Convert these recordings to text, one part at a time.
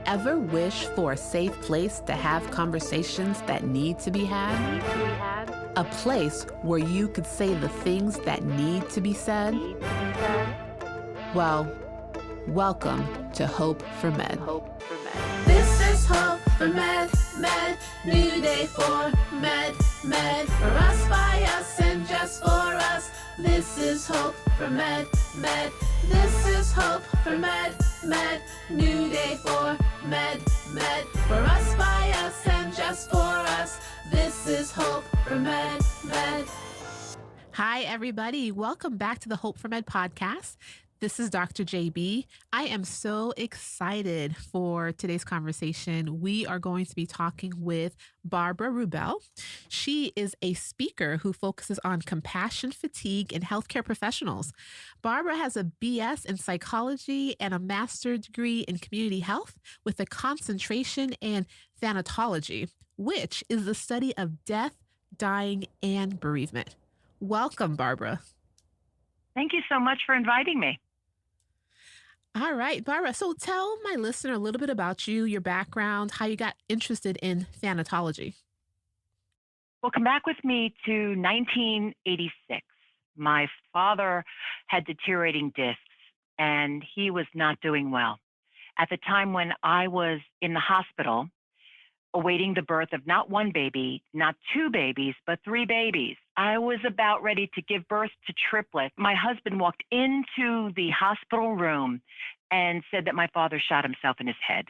Ever wish for a safe place to have conversations that need to be had? A place where you could say the things that need to be said? Well, welcome to Hope4Med. This is Hope4Med, Med, new day for Med, Med, for us, by us, and just for us. This is Hope4Med, Med, this is Hope4Med, Med, new day for Med, Med, for us, by us, and just for us. This is Hope4Med, Med. Hi, everybody. Welcome back to the Hope4Med podcast. This is Dr. JB. I am so excited for today's conversation. We are going to be talking with Barbara Rubel. She is a speaker who focuses on compassion fatigue in healthcare professionals. Barbara has a BS in psychology and a master's degree in community health with a concentration in Thanatology, which is the study of death, dying, and bereavement. Welcome, Barbara. Thank you so much for inviting me. All right, Barbara. So tell my listener a little bit about you, your background, how you got interested in thanatology. Well, come back with me to 1986. My father had deteriorating discs, and he was not doing well. At the time when I was in the hospital, awaiting the birth of not one baby, not two babies, but three babies. I was about ready to give birth to triplets. My husband walked into the hospital room and said that my father shot himself in his head.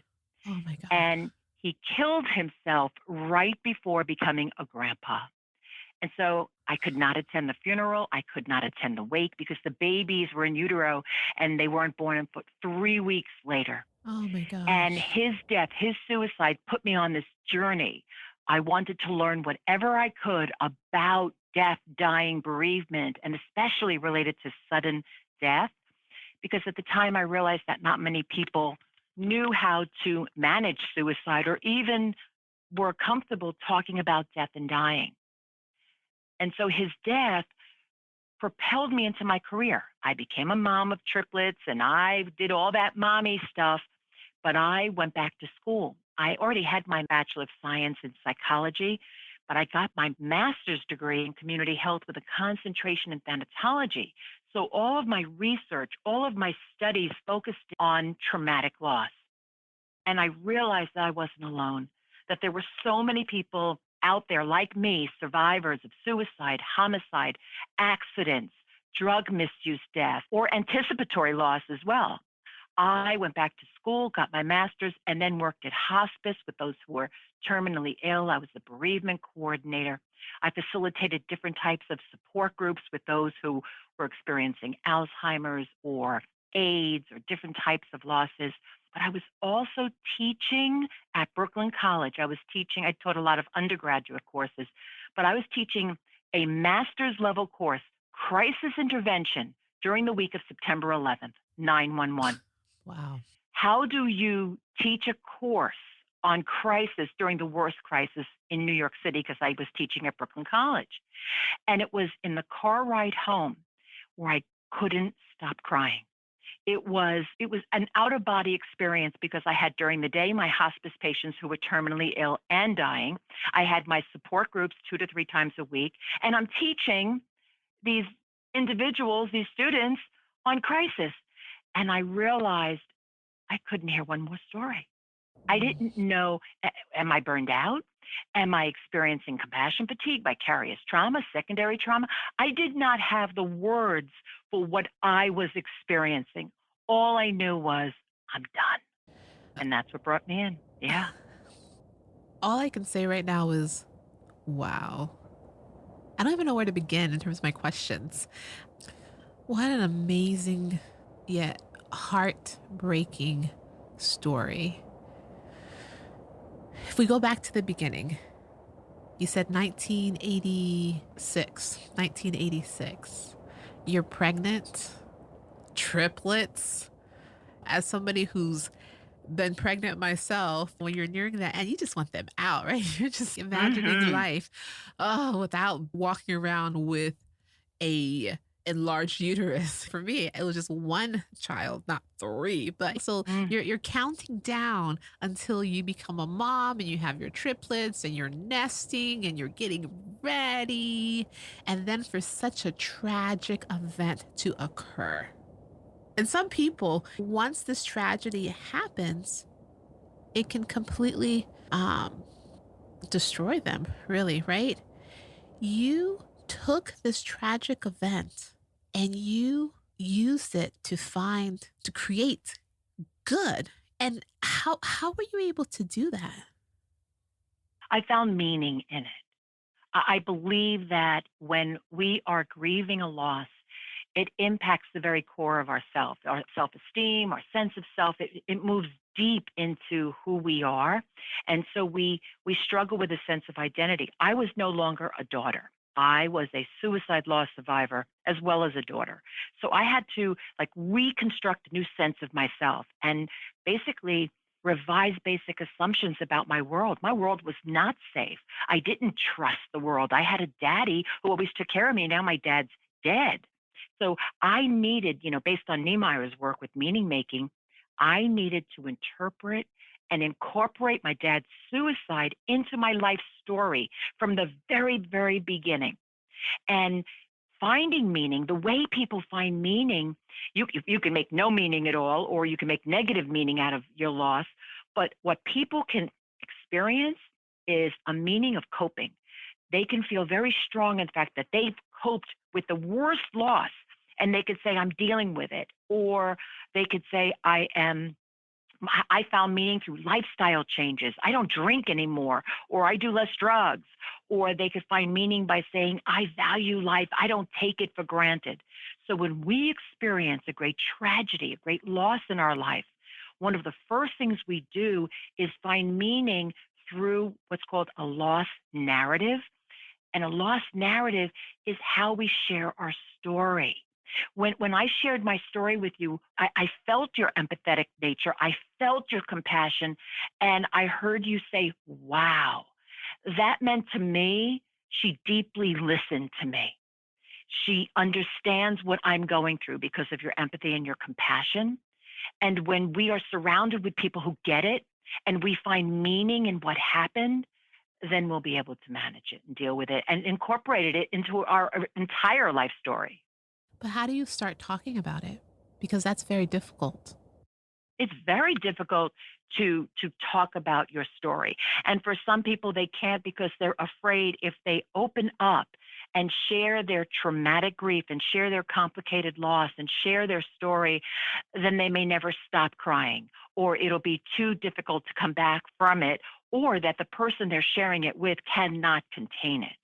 Oh, my God. And he killed himself right before becoming a grandpa. And so I could not attend the funeral. I could not attend the wake because the babies were in utero and they weren't born until 3 weeks later. Oh, my gosh. And his death, his suicide put me on this journey. I wanted to learn whatever I could about death, dying, bereavement, and especially related to sudden death, because at the time I realized that not many people knew how to manage suicide or even were comfortable talking about death and dying. And so his death propelled me into my career. I became a mom of triplets and I did all that mommy stuff. But I went back to school. I already had my Bachelor of Science in Psychology, but I got my master's degree in community health with a concentration in Thanatology. So all of my research, all of my studies focused on traumatic loss. And I realized that I wasn't alone, that there were so many people out there like me, survivors of suicide, homicide, accidents, drug misuse, death, or anticipatory loss as well. I went back to school, got my master's, and then worked at hospice with those who were terminally ill. I was the bereavement coordinator. I facilitated different types of support groups with those who were experiencing Alzheimer's or AIDS or different types of losses. But I was also teaching at Brooklyn College. I taught a lot of undergraduate courses, but I was teaching a master's level course, crisis intervention, during the week of September 11th, 9/11. Wow. How do you teach a course on crisis during the worst crisis in New York City? Because I was teaching at Brooklyn College. And it was in the car ride home where I couldn't stop crying. It was an out-of-body experience because I had during the day my hospice patients who were terminally ill and dying. I had my support groups 2 to 3 times a week. And I'm teaching these individuals, these students, on crisis. And I realized I couldn't hear one more story. I didn't know, am I burned out? Am I experiencing compassion fatigue, vicarious trauma, secondary trauma? I did not have the words for what I was experiencing. All I knew was, I'm done. And that's what brought me in. Yeah. All I can say right now is, wow. I don't even know where to begin in terms of my questions. What an amazing yet heartbreaking story. If we go back to the beginning, you said 1986. You're pregnant, triplets. As somebody who's been pregnant myself, when you're nearing that end, you just want them out, right? You're just imagining life without walking around with a enlarged uterus. For me, it was just one child, not three. But so Mm. you're counting down until you become a mom and you have your triplets and you're nesting and you're getting ready. And then for such a tragic event to occur. And some people, once this tragedy happens, it can completely destroy them, really, right? You took this tragic event and you used it to create good. And how were you able to do that? I found meaning in it. I believe that when we are grieving a loss, it impacts the very core of ourself, our self-esteem, our sense of self. It moves deep into who we are. And so we struggle with a sense of identity. I was no longer a daughter. I was a suicide loss survivor as well as a daughter. So I had to like reconstruct a new sense of myself and basically revise basic assumptions about my world. My world was not safe. I didn't trust the world. I had a daddy who always took care of me. Now my dad's dead. So I needed, based on Niemeyer's work with meaning making, I needed to interpret and incorporate my dad's suicide into my life story from the very, very beginning. And finding meaning, the way people find meaning, you can make no meaning at all, or you can make negative meaning out of your loss. But what people can experience is a meaning of coping. They can feel very strong in the fact that they've coped with the worst loss, and they could say, I'm dealing with it. Or they could say, I found meaning through lifestyle changes. I don't drink anymore, or I do less drugs. Or they could find meaning by saying, I value life. I don't take it for granted. So when we experience a great tragedy, a great loss in our life, one of the first things we do is find meaning through what's called a loss narrative. And a loss narrative is how we share our story. When I shared my story with you, I felt your empathetic nature. I felt your compassion. And I heard you say, wow, that meant to me, she deeply listened to me. She understands what I'm going through because of your empathy and your compassion. And when we are surrounded with people who get it and we find meaning in what happened, then we'll be able to manage it and deal with it and incorporate it into our entire life story. But how do you start talking about it? Because that's very difficult. It's very difficult to talk about your story. And for some people, they can't because they're afraid if they open up and share their traumatic grief and share their complicated loss and share their story, then they may never stop crying, or it'll be too difficult to come back from it, or that the person they're sharing it with cannot contain it.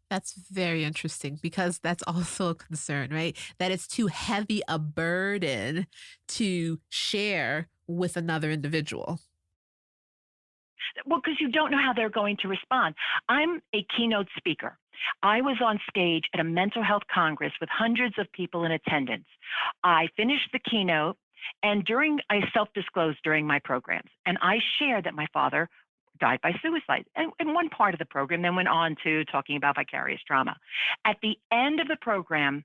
That's very interesting because that's also a concern, right? That it's too heavy a burden to share with another individual. Well, because you don't know how they're going to respond. I'm a keynote speaker. I was on stage at a mental health congress with hundreds of people in attendance. I finished the keynote, and I self-disclosed during my programs, and I shared that my father died by suicide and in one part of the program, then went on to talking about vicarious trauma. At the end of the program,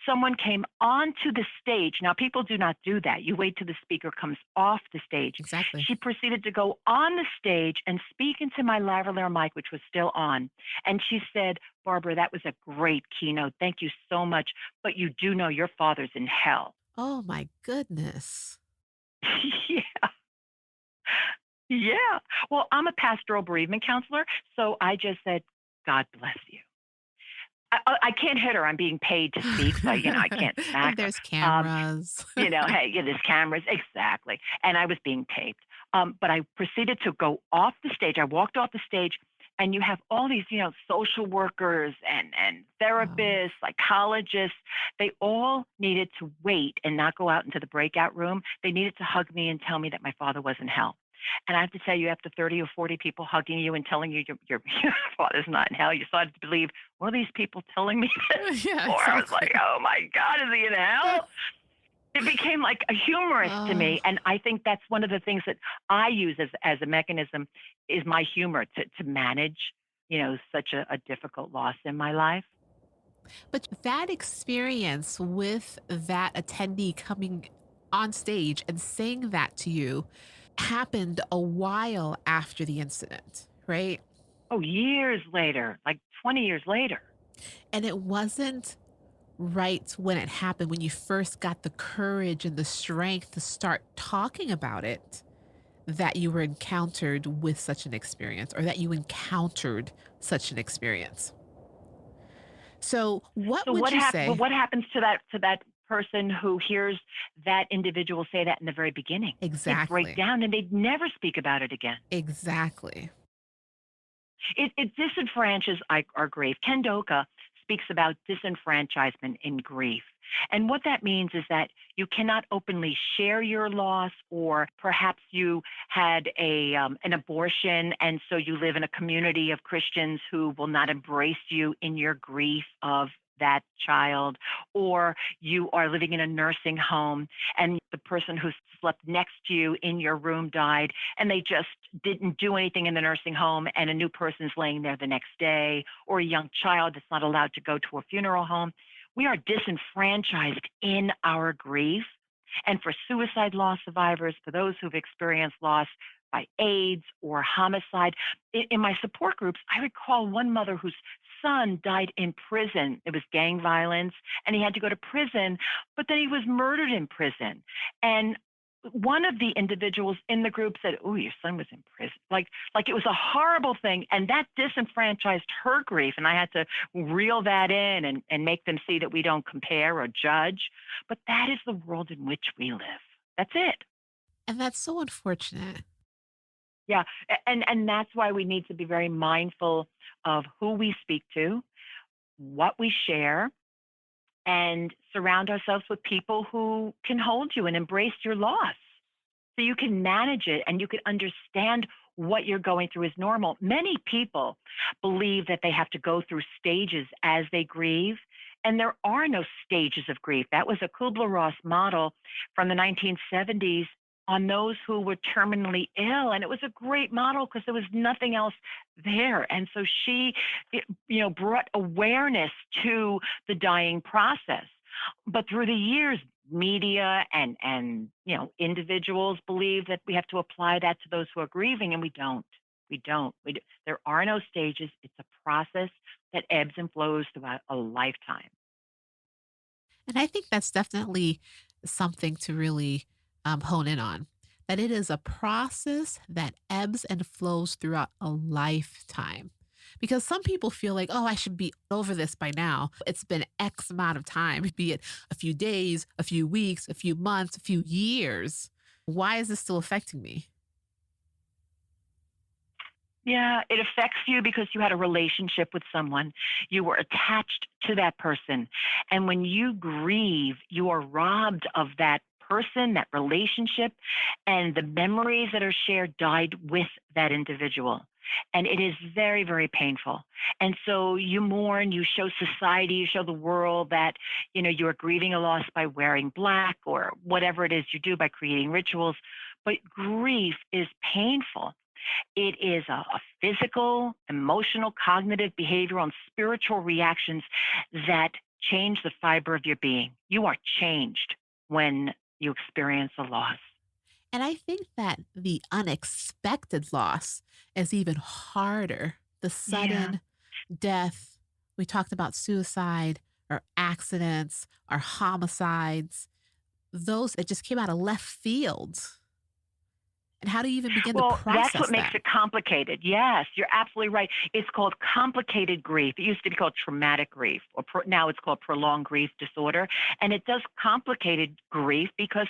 someone came onto the stage. Now, people do not do that. You wait till the speaker comes off the stage. Exactly. She proceeded to go on the stage and speak into my lavalier mic, which was still on. And she said, Barbara, that was a great keynote. Thank you so much. But you do know your father's in hell. Oh my goodness. Yeah. Yeah. Well, I'm a pastoral bereavement counselor. So I just said, God bless you. I can't hit her. I'm being paid to speak, so I can't smack her. There's cameras. Hey, yeah, there's cameras, exactly. And I was being taped. But I proceeded to go off the stage. I walked off the stage, and you have all these, social workers and therapists, psychologists. They all needed to wait and not go out into the breakout room. They needed to hug me and tell me that my father was in hell. And I have to tell you, after 30 or 40 people hugging you and telling you your father's not in hell, you started to believe, what are these people telling me this Yeah, for? I was exactly. like, oh my God, is he in hell? It became like a humorous to me. And I think that's one of the things that I use as a mechanism is my humor to manage, such a difficult loss in my life. But that experience with that attendee coming on stage and saying that to you happened a while after the incident, right? Oh, years later, like 20 years later. And it wasn't right when it happened, when you first got the courage and the strength to start talking about it, that you were encountered with such an experience or that you encountered such an experience. So, what So would you say? what happens to that person who hears that individual say that in the very beginning? They'd break Exactly. down and they'd never speak about it again. Exactly. It disenfranchises our grief. Ken Doka speaks about disenfranchisement in grief. And what that means is that you cannot openly share your loss, or perhaps you had an abortion, and so you live in a community of Christians who will not embrace you in your grief of that child, or you are living in a nursing home and the person who slept next to you in your room died, and they just didn't do anything in the nursing home, and a new person's laying there the next day, or a young child that's not allowed to go to a funeral home. We are disenfranchised in our grief. And for suicide loss survivors, for those who've experienced loss by AIDS or homicide, in my support groups, I recall one mother whose son died in prison. It was gang violence, and he had to go to prison, but then he was murdered in prison. And one of the individuals in the group said, "Oh, your son was in prison." Like it was a horrible thing, and that disenfranchised her grief. And I had to reel that in and make them see that we don't compare or judge. But that is the world in which we live. That's it. And that's so unfortunate. Yeah, and that's why we need to be very mindful of who we speak to, what we share, and surround ourselves with people who can hold you and embrace your loss, so you can manage it and you can understand what you're going through is normal. Many people believe that they have to go through stages as they grieve, and there are no stages of grief. That was a Kubler-Ross model from the 1970s on those who were terminally ill, and it was a great model because there was nothing else there. And so she, brought awareness to the dying process. But through the years, media and individuals believe that we have to apply that to those who are grieving, and we don't. We don't. There are no stages. It's a process that ebbs and flows throughout a lifetime. And I think that's definitely something to really hone in on. That it is a process that ebbs and flows throughout a lifetime. Because some people feel like, oh, I should be over this by now. It's been X amount of time, be it a few days, a few weeks, a few months, a few years. Why is this still affecting me? Yeah, it affects you because you had a relationship with someone. You were attached to that person. And when you grieve, you are robbed of that person, that relationship, and the memories that are shared died with that individual. And it is very, very painful. And so you mourn, you show society, you show the world that, you are grieving a loss by wearing black or whatever it is you do by creating rituals. But grief is painful. It is a physical, emotional, cognitive, behavioral, and spiritual reactions that change the fiber of your being. You are changed when you experience a loss. And I think that the unexpected loss is even harder. The Yeah. sudden death, we talked about suicide or accidents or homicides, those that just came out of left field. And how do you even begin to Well, that's what process makes that? it complicated. Yes, you're absolutely right. It's called complicated grief. It used to be called traumatic grief, or now it's called prolonged grief disorder. And it does complicated grief because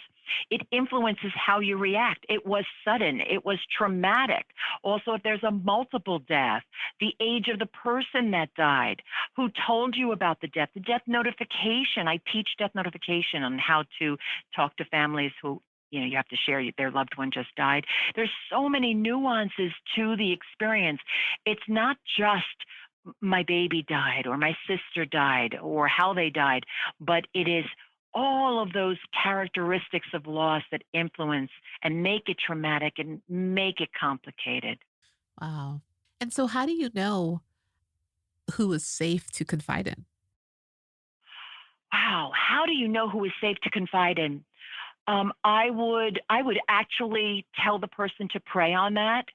it influences how you react. It was sudden, it was traumatic. Also, if there's a multiple death, the age of the person that died, who told you about the death notification. I teach death notification on how to talk to families who you have to share their loved one just died. There's so many nuances to the experience. It's not just my baby died or my sister died or how they died, but it is all of those characteristics of loss that influence and make it traumatic and make it complicated. Wow. And so, how do you know who is safe to confide in? Wow, how do you know who is safe to confide in? I would actually tell the person to pray on that,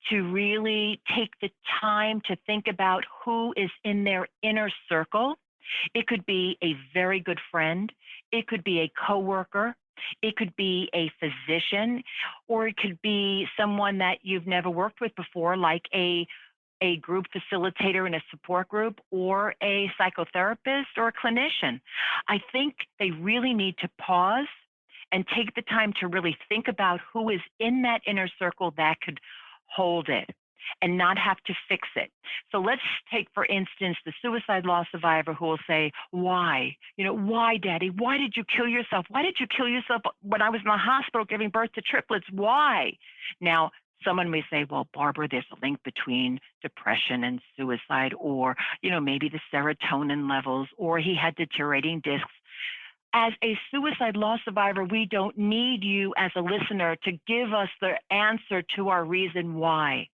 to really take the time to think about who is in their inner circle. It could be a very good friend, it could be a coworker, it could be a physician, or it could be someone that you've never worked with before, like a group facilitator in a support group, or a psychotherapist or a clinician. I think they really need to pause and take the time to really think about who is in that inner circle that could hold it and not have to fix it. So let's take, for instance, the suicide loss survivor who will say, why? Why, Daddy? Why did you kill yourself? Why did you kill yourself when I was in the hospital giving birth to triplets? Why? Now, someone may say, well, Barbara, there's a link between depression and suicide, or, maybe the serotonin levels, or he had deteriorating discs. As a suicide loss survivor, we don't need you as a listener to give us the answer to our reason why.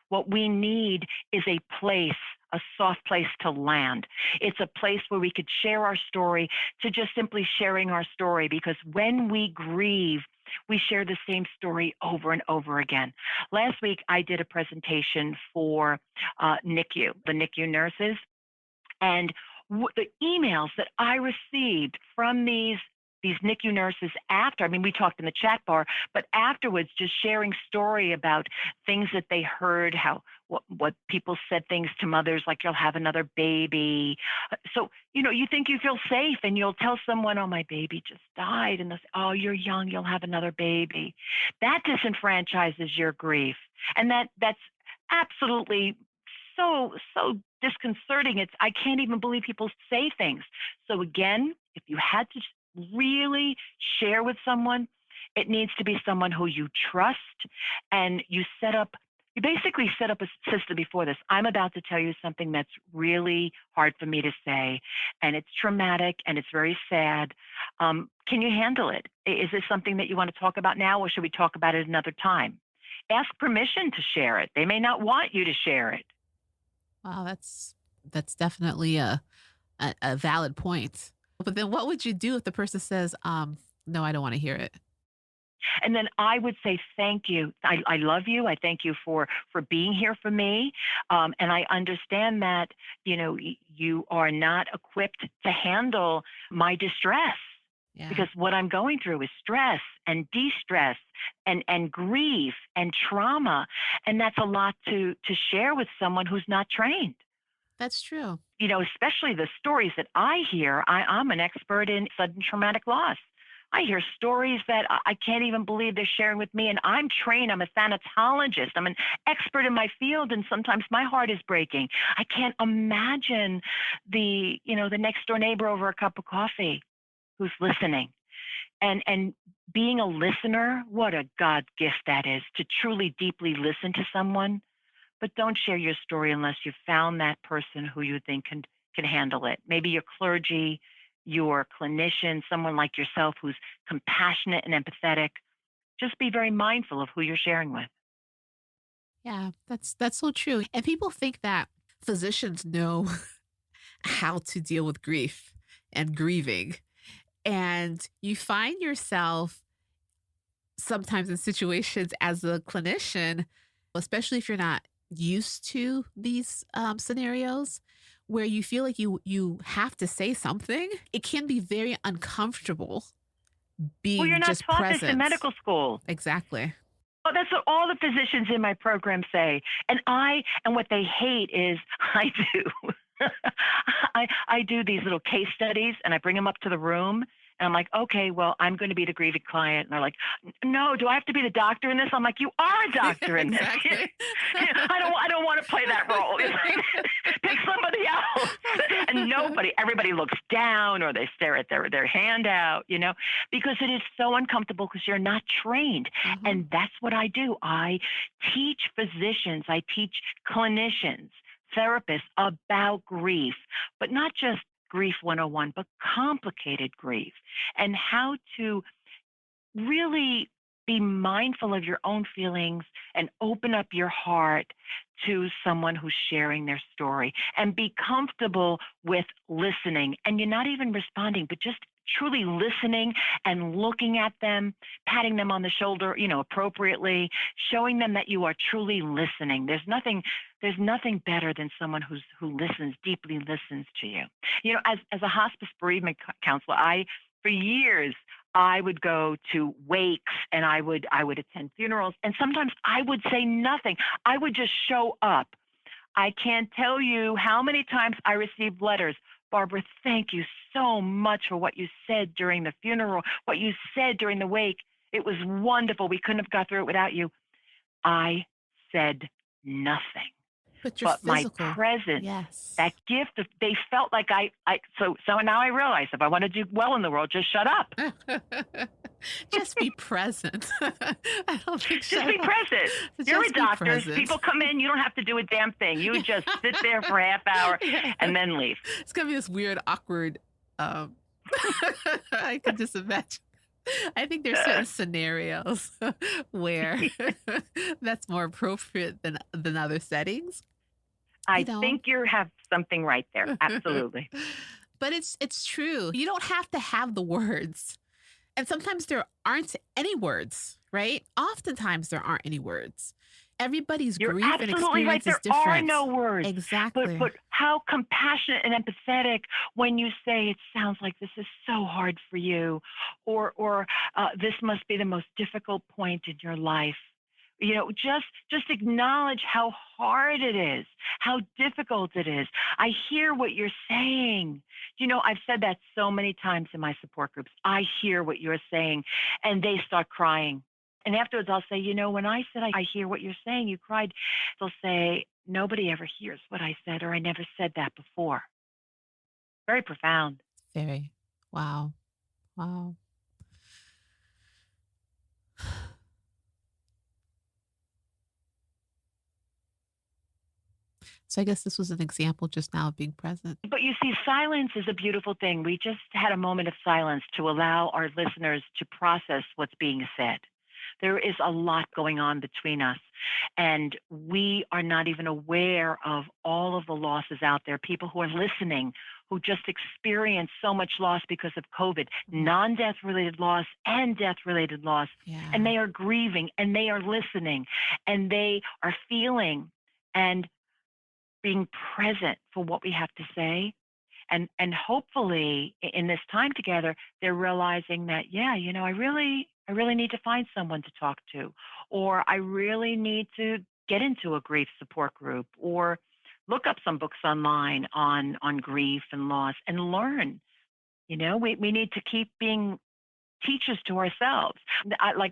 What we need is a place, a soft place to land. It's a place where we could share our story, to just simply sharing our story, because when we grieve, we share the same story over and over again. Last week, I did a presentation for NICU, the NICU nurses, and the emails that I received from these NICU nurses after, I mean, we talked in the chat bar, but afterwards, just sharing story about things that they heard, what people said, things to mothers like, you'll have another baby. So, you think you feel safe, and you'll tell someone, oh, my baby just died. And they'll say, oh, you're young, you'll have another baby. That disenfranchises your grief. And that's absolutely so disconcerting. I can't even believe people say things. So again, if you had to really share with someone, it needs to be someone who you trust, and you basically set up a system before this. I'm about to tell you something that's really hard for me to say, and it's traumatic and it's very sad. Can you handle it? Is this something that you want to talk about now, or should we talk about it another time? Ask permission to share it. They may not want you to share it. Wow, that's definitely a valid point. But then what would you do if the person says, no, I don't want to hear it? And then I would say, thank you. I love you. I thank you for being here for me. And I understand that, you are not equipped to handle my distress, Yeah, because what I'm going through is stress and de-stress and grief and trauma. And that's a lot to share with someone who's not trained. that's true. Especially the stories that I hear. I'm an expert in sudden traumatic loss. I hear stories that I can't even believe they're sharing with me. And I'm trained. I'm a thanatologist. I'm an expert in my field. And sometimes my heart is breaking. I can't imagine the next door neighbor over a cup of coffee who's listening. And being a listener, what a God gift that is, to truly deeply listen to someone. But don't share your story unless you've found that person who you think can handle it. Maybe your clergy, your clinician, someone like yourself who's compassionate and empathetic. Just be very mindful of who you're sharing with. Yeah, that's so true. And people think that physicians know how to deal with grief and grieving. And you find yourself sometimes in situations as a clinician, especially if you're not used to these scenarios, where you feel like you have to say something. It can be very uncomfortable Well, you're being not just taught this in present. medical school. Exactly. Well, that's what all the physicians in my program say. And what they hate is I do. I do these little case studies, and I bring them up to the room, and I'm like, okay, well, I'm going to be the grieving client. And they're like, no, do I have to be the doctor in this? I'm like, you are a doctor in this. Exactly. I don't want to play that role. It's like, pick somebody else. And everybody looks down, or they stare at their handout, because it is so uncomfortable, because you're not trained. Mhm. And that's what I do. I teach physicians, I teach clinicians, therapists about grief, but not just grief 101, but complicated grief, and how to really be mindful of your own feelings and open up your heart to someone who's sharing their story, and be comfortable with listening. And you're not even responding, but just truly listening and looking at them, patting them on the shoulder, appropriately, showing them that you are truly listening. There's nothing better than someone who listens, deeply listens to you. As a hospice bereavement counselor, for years, I would go to wakes and I would attend funerals, and sometimes I would say nothing. I would just show up. I can't tell you how many times I received letters. Barbara, thank you so much for what you said during the funeral, what you said during the wake. It was wonderful. We couldn't have got through it without you. I said nothing. But you're But my physical. presence, Yes. that gift of, they felt like so now I realize if I want to do well in the world, just shut up. Just be present. I don't think Just be present. You're a Just be doctor. present. People come in, you don't have to do a damn thing. You just sit there for a half hour Yeah. and then leave. It's gonna be this weird, awkward. I can just imagine. I think there's certain scenarios where that's more appropriate than other settings. I know. think you have something right there. Absolutely. But it's true. You don't have to have the words. And sometimes there aren't any words, right? Oftentimes there aren't any words. Everybody's You're grief and absolutely right. experience is There are different. no words. Exactly. But how compassionate and empathetic when you say it sounds like this is so hard for you, or this must be the most difficult point in your life. Just acknowledge how hard it is, how difficult it is. I hear what you're saying. I've said that so many times in my support groups. I hear what you're saying, and they start crying. And afterwards, I'll say, when I said I hear what you're saying, you cried. They'll say, nobody ever hears what I said, or I never said that before. Very profound. Very. Wow. So I guess this was an example just now of being present. But you see, silence is a beautiful thing. We just had a moment of silence to allow our listeners to process what's being said. There is a lot going on between us, and we are not even aware of all of the losses out there. People who are listening, who just experienced so much loss because of COVID, non-death related loss and death related loss. Yeah. And they are grieving, and they are listening, and they are feeling and being present for what we have to say. And hopefully in this time together, they're realizing that, I really need to find someone to talk to, or I really need to get into a grief support group, or look up some books online on grief and loss and learn. We need to keep being teachers to ourselves.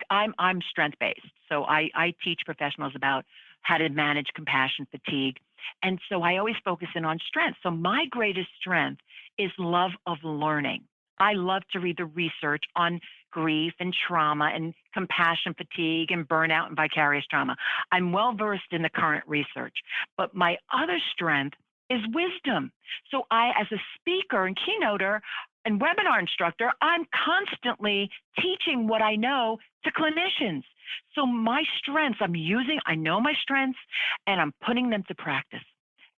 I'm strength-based, so I teach professionals about how to manage compassion fatigue. And so I always focus in on strength. So my greatest strength is love of learning. I love to read the research on grief and trauma and compassion fatigue and burnout and vicarious trauma. I'm well versed in the current research, but my other strength is wisdom. So I, as a speaker and keynoter and webinar instructor, I'm constantly teaching what I know to clinicians. So my strengths, I know my strengths, and I'm putting them to practice.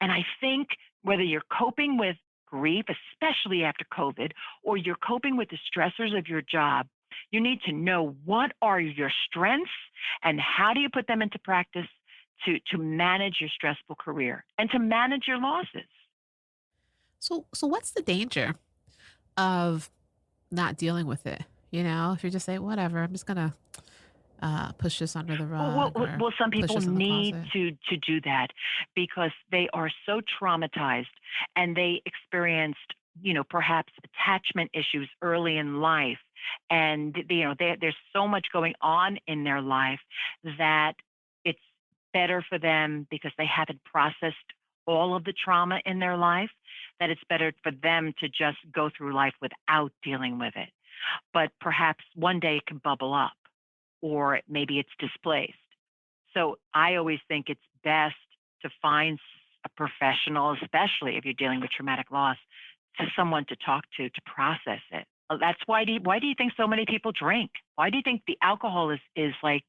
And I think whether you're coping with grief, especially after COVID, or you're coping with the stressors of your job, you need to know what are your strengths and how do you put them into practice to manage your stressful career and to manage your losses. So what's the danger of not dealing with it? If you're just saying, whatever, I'm just gonna push this under the rug. Well, some people this in the need closet. to do that because they are so traumatized and they experienced, perhaps attachment issues early in life. And, there's so much going on in their life that it's better for them because they haven't processed all of the trauma in their life, that it's better for them to just go through life without dealing with it. But perhaps one day it can bubble up, or maybe it's displaced. So I always think it's best to find a professional, especially if you're dealing with traumatic loss, to someone to talk to process it. That's why do you think so many people drink? Why do you think the alcohol is like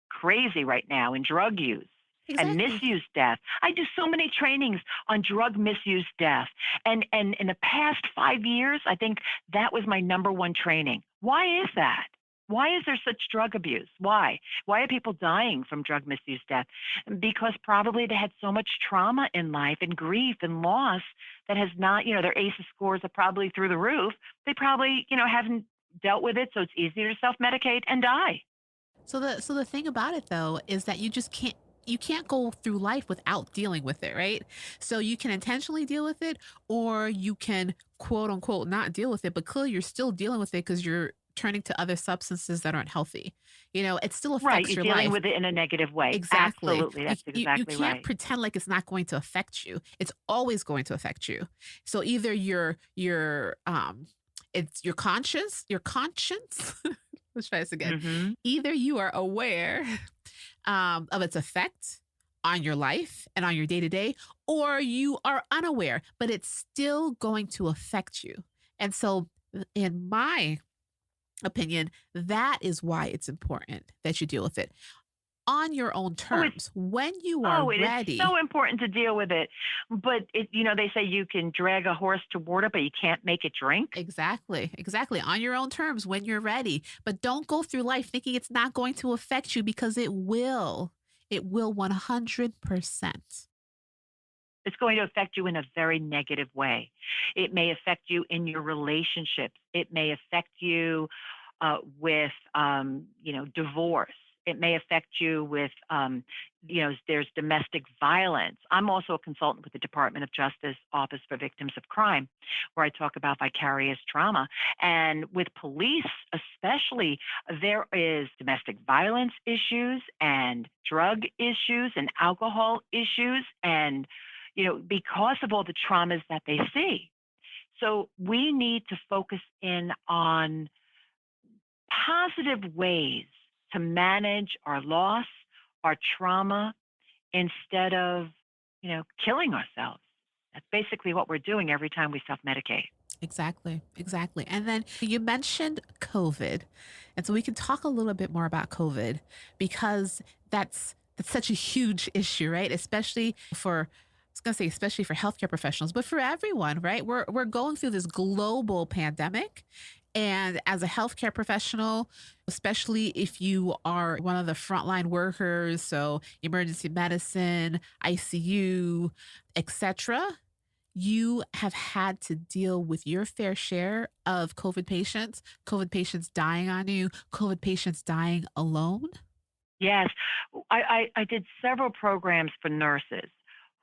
crazy right now in drug use and Exactly. misuse death? I do so many trainings on drug misuse death. And in the past 5 years, I think that was my number one training. Why is that? Why is there such drug abuse? Why? Why are people dying from drug misuse death? Because probably they had so much trauma in life and grief and loss that has not, their ACEs scores are probably through the roof. They probably, haven't dealt with it, so it's easier to self-medicate and die. So the thing about it though is that you can't go through life without dealing with it, right? So you can intentionally deal with it, or you can quote unquote not deal with it, but clearly you're still dealing with it because you're turning to other substances that aren't healthy. It still Right, affects you're your dealing life. with it in a negative way. Exactly. Absolutely, You, that's you you exactly can't right. pretend like it's not going to affect you. It's always going to affect you. So either it's your conscience. Let's try this again. Mhm. Either you are aware of its effect on your life and on your day to day, or you are unaware, but it's still going to affect you. And so, in my opinion, that is why it's important that you deal with it on your own Oh, it's terms when you are Oh, it is ready. so important to deal with it. But they say you can drag a horse to water, but you can't make it drink. Exactly, exactly. On your own terms when you're ready. But don't go through life thinking it's not going to affect you because it will. It will 100%. It's going to affect you in a very negative way. It may affect you in your relationships. It may affect you with, divorce. It may affect you with, there's domestic violence. I'm also a consultant with the Department of Justice Office for Victims of Crime, where I talk about vicarious trauma. And with police, especially, there is domestic violence issues and drug issues and alcohol issues. And because of all the traumas that they see. So we need to focus in on positive ways to manage our loss, our trauma, instead of, killing ourselves. That's basically what we're doing every time we self-medicate. Exactly, exactly. And then you mentioned COVID. And so we can talk a little bit more about COVID because that's such a huge issue, right? Especially for healthcare professionals, but for everyone, right? We're going through this global pandemic. And as a healthcare professional, especially if you are one of the frontline workers, so emergency medicine, ICU, etc., you have had to deal with your fair share of COVID patients dying on you, COVID patients dying alone. Yes. I did several programs for nurses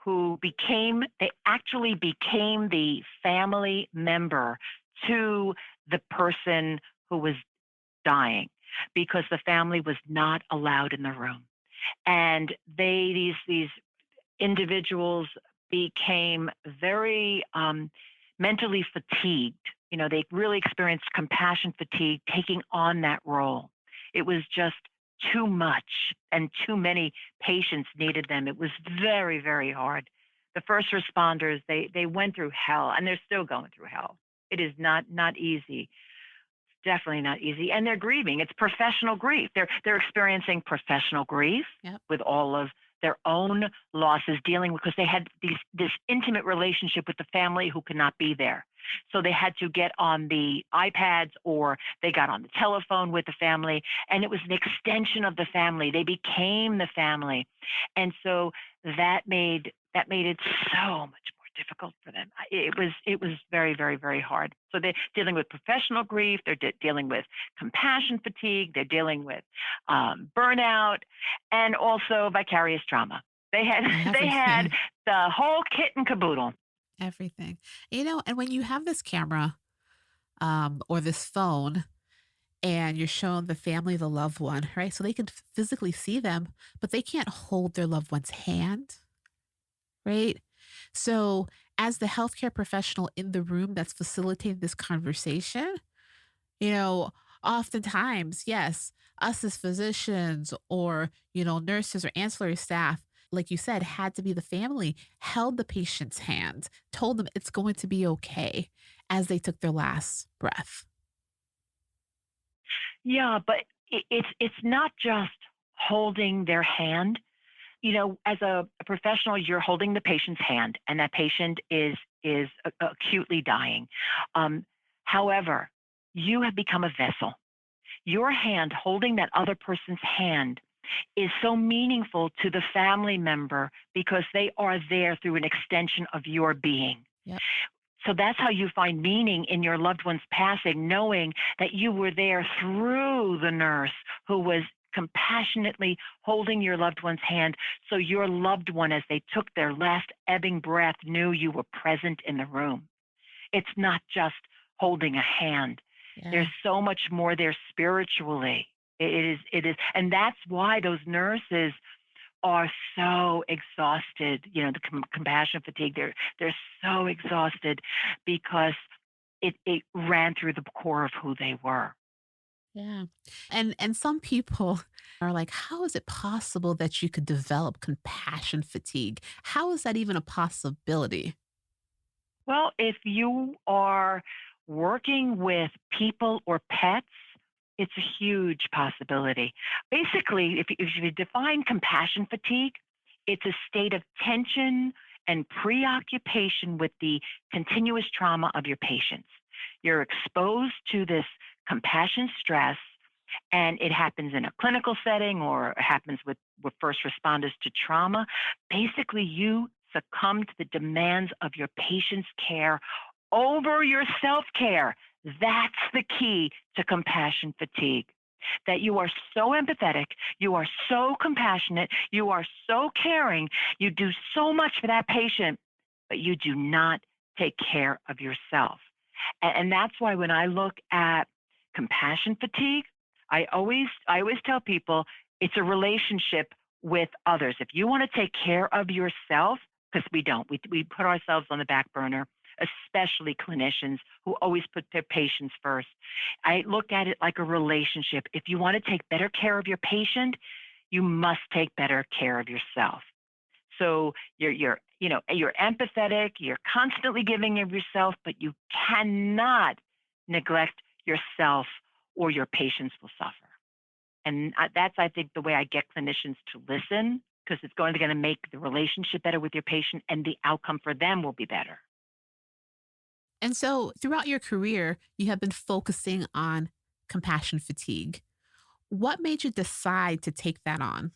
they actually became the family member to the person who was dying because the family was not allowed in the room. And these individuals became very mentally fatigued. They really experienced compassion fatigue taking on that role. It was just too much, and too many patients needed them. It was very, very hard. The first responders, they went through hell, and they're still going through hell. It is not easy. Definitely not easy. And they're grieving. It's professional grief. They're experiencing professional grief Yep. with all of their own losses, dealing because they had this intimate relationship with the family who could not be there. So they had to get on the iPads or they got on the telephone with the family, and it was an extension of the family. They became the family. And so that made it so much more difficult for them. It was very, very, very hard. So they're dealing with professional grief. They're dealing with compassion fatigue. They're dealing with burnout, and also vicarious trauma. They had they had Everything. the whole kit and caboodle. Everything. And when you have this camera or this phone and you're showing the family the loved one, right? So they can physically see them, but they can't hold their loved one's hand, right? So, as the healthcare professional in the room that's facilitating this conversation, you know, oftentimes, yes, us as physicians or, nurses or ancillary staff, like you said, had to be the family, held the patient's hand, told them it's going to be okay as they took their last breath. Yeah, but it's not just holding their hand. As a professional, you're holding the patient's hand, and that patient is acutely dying. Um, However, you have become a vessel. Your hand holding that other person's hand is so meaningful to the family member because they are there through an extension of your being. Yep. So that's how you find meaning in your loved one's passing, knowing that you were there through the nurse who was compassionately holding your loved one's hand. So your loved one, as they took their last ebbing breath, knew you were present in the room. It's not just holding a hand. Yeah. There's so much more there spiritually. It is. And that's why those nurses are so exhausted, the compassion fatigue. They're so exhausted because it ran through the core of who they were. Yeah. And some people are like, how is it possible that you could develop compassion fatigue? How is that even a possibility? Well, if you are working with people or pets, it's a huge possibility. Basically, if you define compassion fatigue, it's a state of tension and preoccupation with the continuous trauma of your patients. You're exposed to this compassion stress, and it happens in a clinical setting or it happens with first responders to trauma. Basically, you succumb to the demands of your patient's care over your self care. That's the key to compassion fatigue. That you are so empathetic, you are so compassionate, you are so caring, you do so much for that patient, but you do not take care of yourself. And that's why when I look at compassion fatigue, I always tell people it's a relationship with others. If you want to take care of yourself, because we don't, we put ourselves on the back burner, especially clinicians who always put their patients first. I look at it like a relationship. If you want to take better care of your patient, you must take better care of yourself. So you're empathetic, you're constantly giving of yourself, but you cannot neglect yourself or your patients will suffer. And that's, I think, the way I get clinicians to listen, because it's going to make the relationship better with your patient and the outcome for them will be better. And so throughout your career, you have been focusing on compassion fatigue. What made you decide to take that on?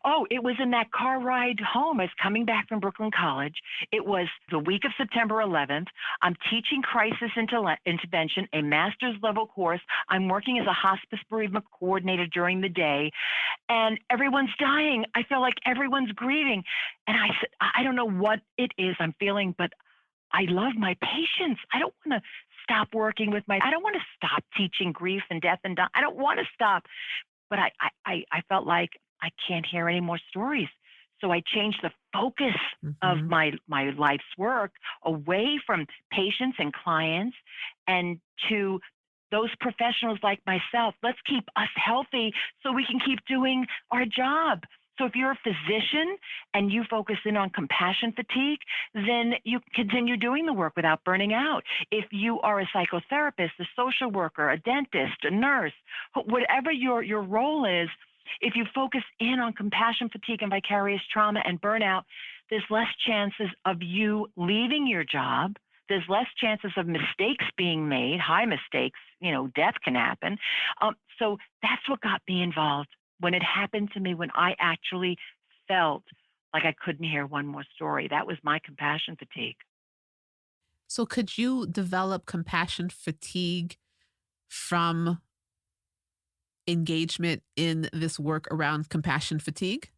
Oh, it was in that car ride home. I was coming back from Brooklyn College. It was the week of September 11th. I'm teaching crisis intervention, a master's level course. I'm working as a hospice bereavement coordinator during the day, and everyone's dying. I feel like everyone's grieving. And I said, I don't know what it is I'm feeling, but I love my patients. I don't want to stop working with I don't want to stop teaching grief and death and I don't want to stop. But I felt like I can't hear any more stories. So I changed the focus of Hmm. my life's work away from patients and clients and to those professionals like myself. Let's keep us healthy so we can keep doing our job. So if you're a physician and you focus in on compassion fatigue, then you continue doing the work without burning out. If you are a psychotherapist, a social worker, a dentist, a nurse, whatever your role is, if you focus in on compassion fatigue and vicarious trauma and burnout, there's less chances of you leaving your job. There's less chances of mistakes being made, high mistakes, death can happen. So that's what got me involved when it happened to me, when I actually felt like I couldn't hear one more story. That was my compassion fatigue. So could you develop compassion fatigue from engagement in this work around compassion fatigue?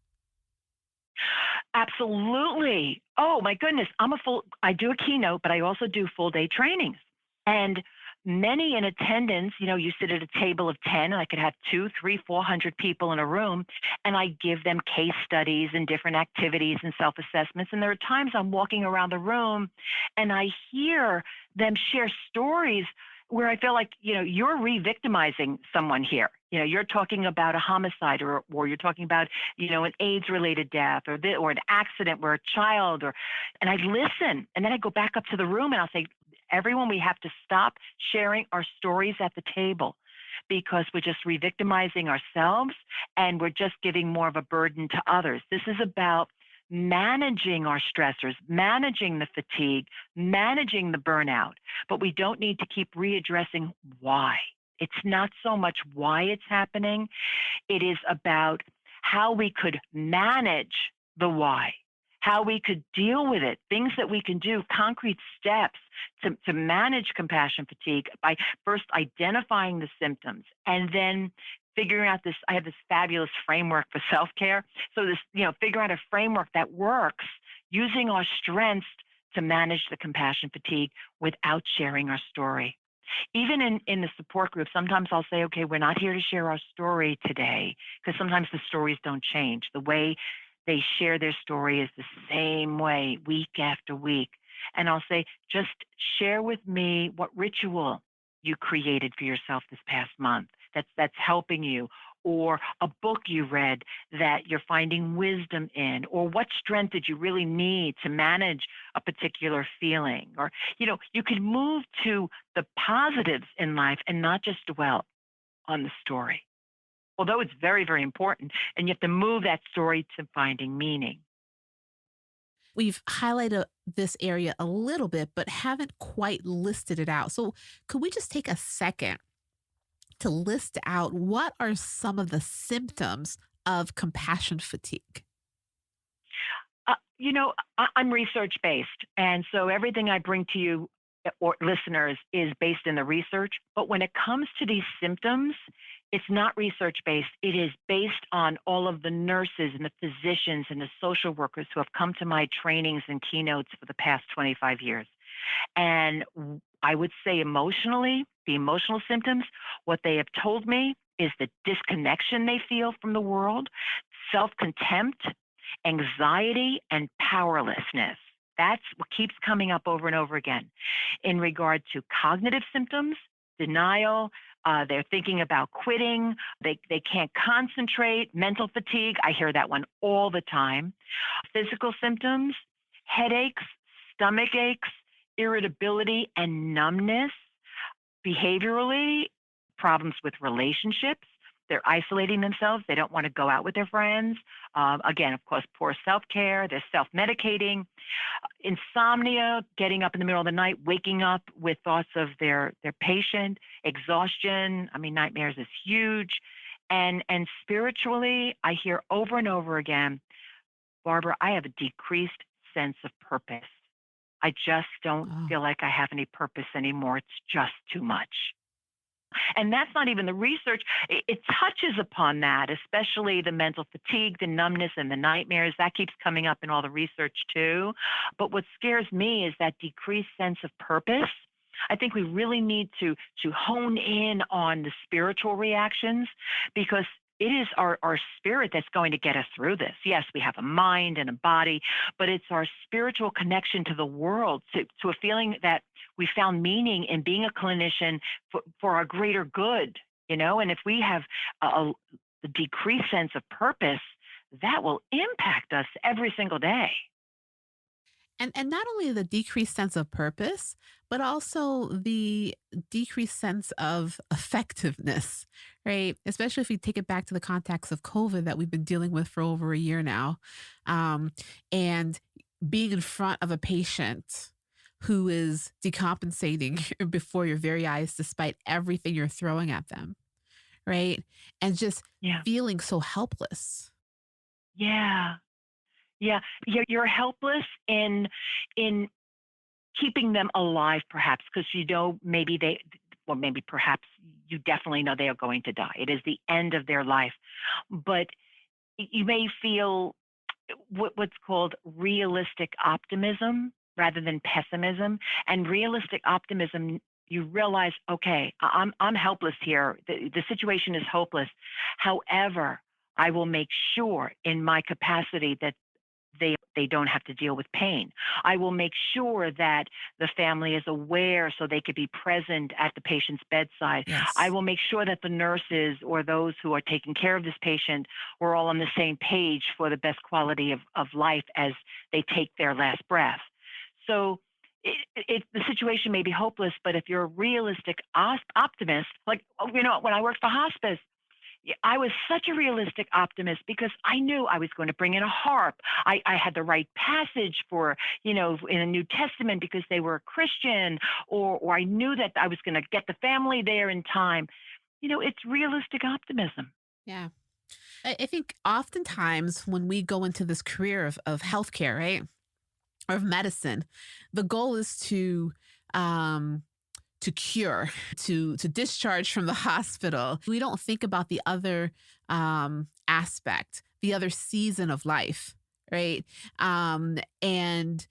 Absolutely. Oh my goodness. I do a keynote, but I also do full day trainings. And many in attendance, you sit at a table of 10, and I could have 2, 3, 400 people in a room, and I give them case studies and different activities and self-assessments. And there are times I'm walking around the room and I hear them share stories where I feel like, you're re-victimizing someone here. You're talking about a homicide or you're talking about, an AIDS-related death or an accident where a child and I listen, and then I go back up to the room and I'll say, everyone, we have to stop sharing our stories at the table because we're just re-victimizing ourselves and we're just giving more of a burden to others. This is about managing our stressors, managing the fatigue, managing the burnout, but we don't need to keep readdressing why. It's not so much why it's happening. It is about how we could manage the why, how we could deal with it, things that we can do, concrete steps to manage compassion fatigue by first identifying the symptoms and then figuring out this. I have this fabulous framework for self-care. So this, figure out a framework that works using our strengths to manage the compassion fatigue without sharing our story. Even in the support group, sometimes I'll say, okay, we're not here to share our story today, because sometimes the stories don't change. The way they share their story is the same way week after week. And I'll say, just share with me what ritual you created for yourself this past month that's helping you, or a book you read that you're finding wisdom in, or what strength did you really need to manage a particular feeling? Or, you can move to the positives in life and not just dwell on the story. Although it's very, very important, and you have to move that story to finding meaning. We've highlighted this area a little bit, but haven't quite listed it out. So could we just take a second to list out what are some of the symptoms of compassion fatigue? I'm research based. And so everything I bring to you or listeners is based in the research. But when it comes to these symptoms, it's not research based. It is based on all of the nurses and the physicians and the social workers who have come to my trainings and keynotes for the past 25 years. And I would say emotionally, the emotional symptoms, what they have told me is the disconnection they feel from the world, self-contempt, anxiety, and powerlessness. That's what keeps coming up over and over again. In regard to cognitive symptoms, denial, they're thinking about quitting, they can't concentrate, mental fatigue, I hear that one all the time. Physical symptoms, headaches, stomach aches, irritability, and numbness. Behaviorally, problems with relationships. They're isolating themselves. They don't want to go out with their friends. Again, of course, poor self-care. They're self-medicating. Insomnia, getting up in the middle of the night, waking up with thoughts of their patient. Exhaustion. Nightmares is huge. And spiritually, I hear over and over again, Barbara, I have a decreased sense of purpose. I just don't feel like I have any purpose anymore. It's just too much. And that's not even the research. It touches upon that, especially the mental fatigue, the numbness, and the nightmares. That keeps coming up in all the research too. But what scares me is that decreased sense of purpose. I think we really need to hone in on the spiritual reactions, because it is our spirit that's going to get us through this. Yes, we have a mind and a body, but it's our spiritual connection to the world, to a feeling that we found meaning in being a clinician for our greater good, And if we have a decreased sense of purpose, that will impact us every single day. And not only the decreased sense of purpose, but also the decreased sense of effectiveness, right? Especially if you take it back to the context of COVID that we've been dealing with for over a year now. And being in front of a patient who is decompensating before your very eyes, despite everything you're throwing at them, right? And just Yeah. feeling so helpless. Yeah. Yeah. You're helpless in keeping them alive, perhaps, because maybe perhaps you definitely know they are going to die. It is the end of their life. But you may feel what's called realistic optimism rather than pessimism. And realistic optimism, you realize, okay, I'm helpless here. The situation is hopeless. However, I will make sure in my capacity that they don't have to deal with pain. I will make sure that the family is aware so they could be present at the patient's bedside. Yes. I will make sure that the nurses or those who are taking care of this patient were all on the same page for the best quality of life as they take their last breath. So the situation may be hopeless, but if you're a realistic optimist, like, when I worked for hospice, I was such a realistic optimist because I knew I was going to bring in a harp. I had the right passage for, in the New Testament because they were a Christian, or I knew that I was going to get the family there in time. It's realistic optimism. Yeah. I think oftentimes when we go into this career of healthcare, right, or of medicine, the goal is to cure, to discharge from the hospital. We don't think about the other aspect, the other season of life, right? And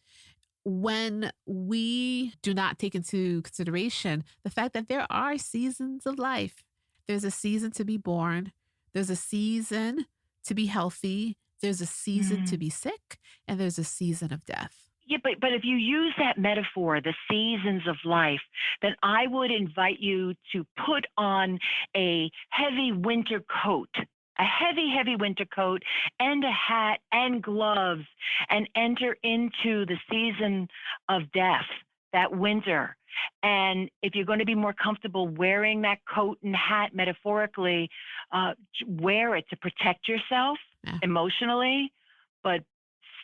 when we do not take into consideration the fact that there are seasons of life, there's a season to be born, there's a season to be healthy, there's a season to be sick, and there's a season of death. Yeah, but if you use that metaphor, the seasons of life, then I would invite you to put on a heavy winter coat, a heavy winter coat, and a hat and gloves, and enter into the season of death, that winter. And if you're going to be more comfortable wearing that coat and hat metaphorically, wear it to protect yourself Yeah. emotionally, but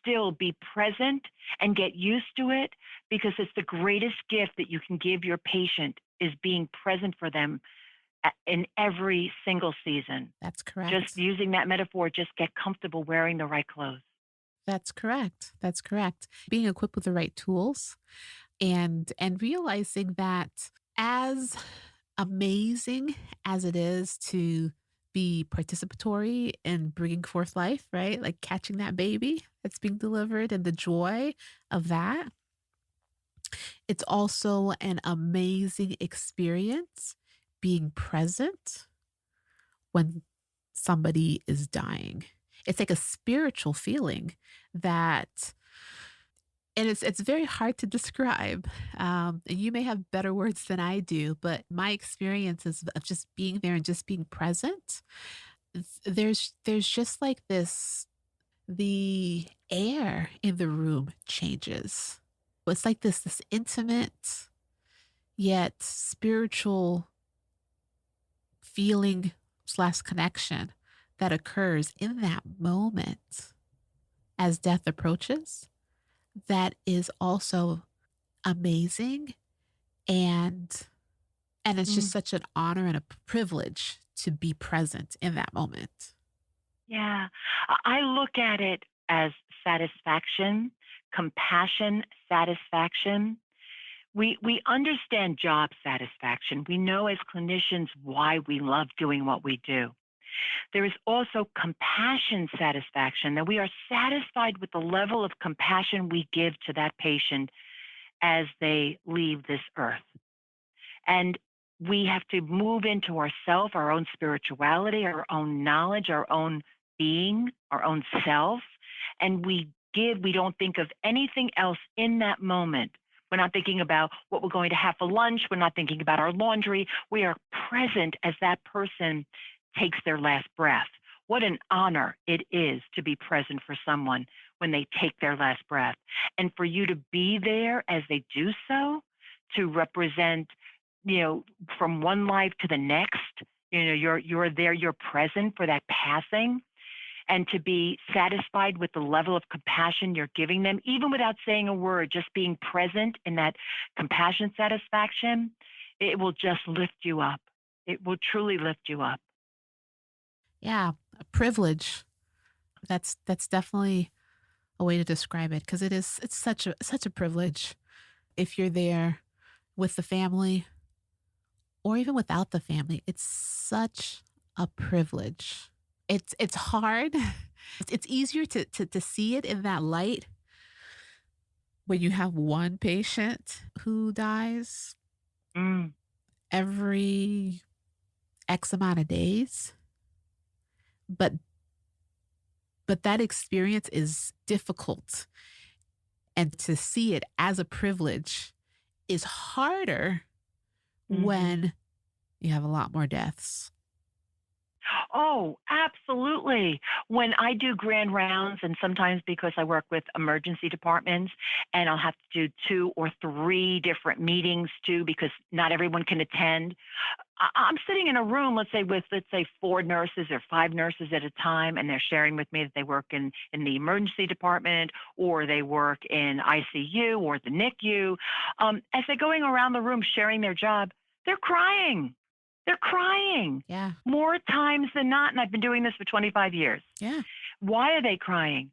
still be present and get used to it, because it's the greatest gift that you can give your patient is being present for them in every single season. That's correct. Just using that metaphor, just get comfortable wearing the right clothes. That's correct. That's correct. Being equipped with the right tools and realizing that as amazing as it is to be participatory in bringing forth life, right? Like catching that baby that's being delivered and the joy of that. It's also an amazing experience being present when somebody is dying. It's like a spiritual feeling that, and it's very hard to describe. And you may have better words than I do, but my experiences of just being there and just being present, there's just like this, the air in the room changes. It's like this intimate yet spiritual feeling slash connection that occurs in that moment as death approaches, that is also amazing, and it's just such an honor and a privilege to be present in that moment. Yeah. I look at it as satisfaction, compassion, satisfaction. We understand job satisfaction. We know as clinicians why we love doing what we do. There is also compassion satisfaction, that we are satisfied with the level of compassion we give to that patient as they leave this earth. And we have to move into ourself, our own spirituality, our own knowledge, our own being, our own self. And we don't think of anything else in that moment. We're not thinking about what we're going to have for lunch. We're not thinking about our laundry. We are present as that person takes their last breath. What an honor it is to be present for someone when they take their last breath. And for you to be there as they do so, to represent, from one life to the next, you're there, you're present for that passing, and to be satisfied with the level of compassion you're giving them, even without saying a word, just being present in that compassion satisfaction, it will just lift you up. It will truly lift you up. Yeah, a privilege. That's definitely a way to describe it, because it's such a privilege if you're there with the family or even without the family. It's such a privilege. It's hard. It's easier to see it in that light when you have one patient who dies Mm. every X amount of days. But that experience is difficult. And to see it as a privilege is harder Mhm. when you have a lot more deaths. Oh, absolutely. When I do grand rounds, and sometimes because I work with emergency departments, and I'll have to do 2 or 3 different meetings too, because not everyone can attend. I'm sitting in a room, let's say with, let's say, 4 nurses or 5 nurses at a time, and they're sharing with me that they work in the emergency department, or they work in ICU or the NICU. As they're going around the room sharing their job, they're crying. They're crying Yeah. more times than not, and I've been doing this for 25 years. Yeah. Why are they crying?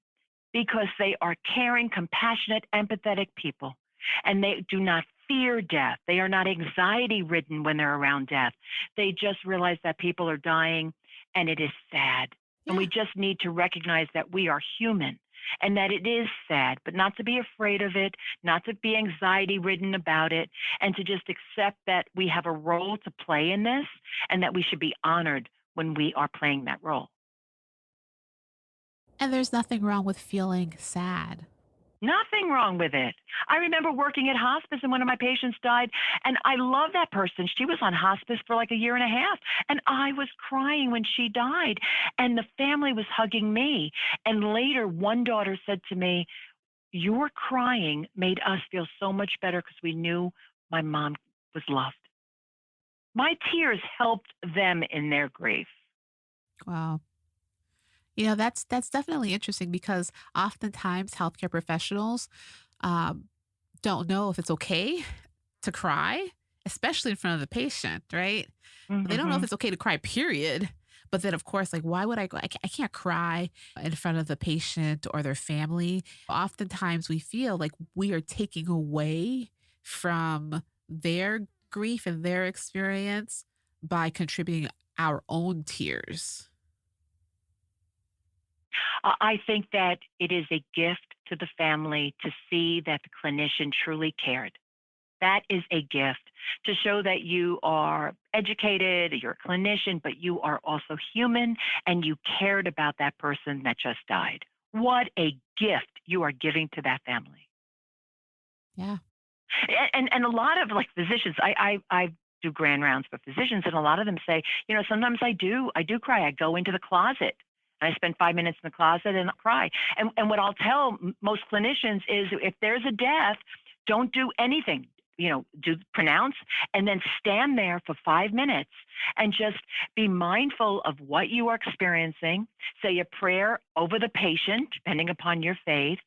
Because they are caring, compassionate, empathetic people, and they do not fear death. They are not anxiety ridden when they're around death. They just realize that people are dying, and it is sad. And we Yeah. just need to recognize that we are human and that it is sad, but not to be afraid of it, not to be anxiety ridden about it, and to just accept that we have a role to play in this and that we should be honored when we are playing that role. And there's nothing wrong with feeling sad. Nothing wrong with it. I remember working at hospice and one of my patients died, and I love that person. She was on hospice for like a year and a half, and I was crying when she died, and the family was hugging me. And later, one daughter said to me, "Your crying made us feel so much better because we knew my mom was loved." My tears helped them in their grief. Wow. That's definitely interesting because oftentimes healthcare professionals um, don't know if it's okay to cry, especially in front of the patient, right? They don't know if Hmm. it's okay to cry, period. But then, of course, like, why would I go? I can't cry in front of the patient or their family. Oftentimes, we feel like we are taking away from their grief and their experience by contributing our own tears. I think that it is a gift to the family to see that the clinician truly cared. That is a gift to show that you are educated, you're a clinician, but you are also human and you cared about that person that just died. What a gift you are giving to that family. Yeah. And a lot of like physicians, I do grand rounds for physicians, and a lot of them say, sometimes I do cry. I go into the closet and I spend 5 minutes in the closet and I cry. And what I'll tell most clinicians is, if there's a death, don't do anything. Do pronounce and then stand there for 5 minutes and just be mindful of what you are experiencing. Say a prayer over the patient, depending upon your faith,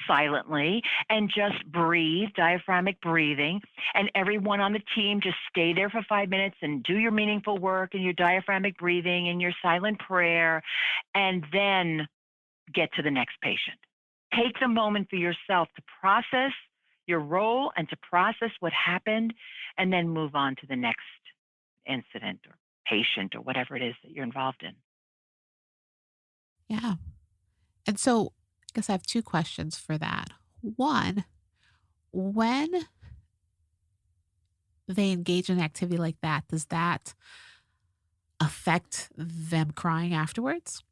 silently, and just breathe, diaphragmatic breathing. And everyone on the team just stay there for 5 minutes and do your meaningful work and your diaphragmatic breathing and your silent prayer, and then get to the next patient. Take the moment for yourself to process your role and to process what happened, and then move on to the next incident or patient or whatever it is that you're involved in. Yeah. And so I guess I have two questions for that. One, when they engage in an activity like that, does that affect them crying afterwards?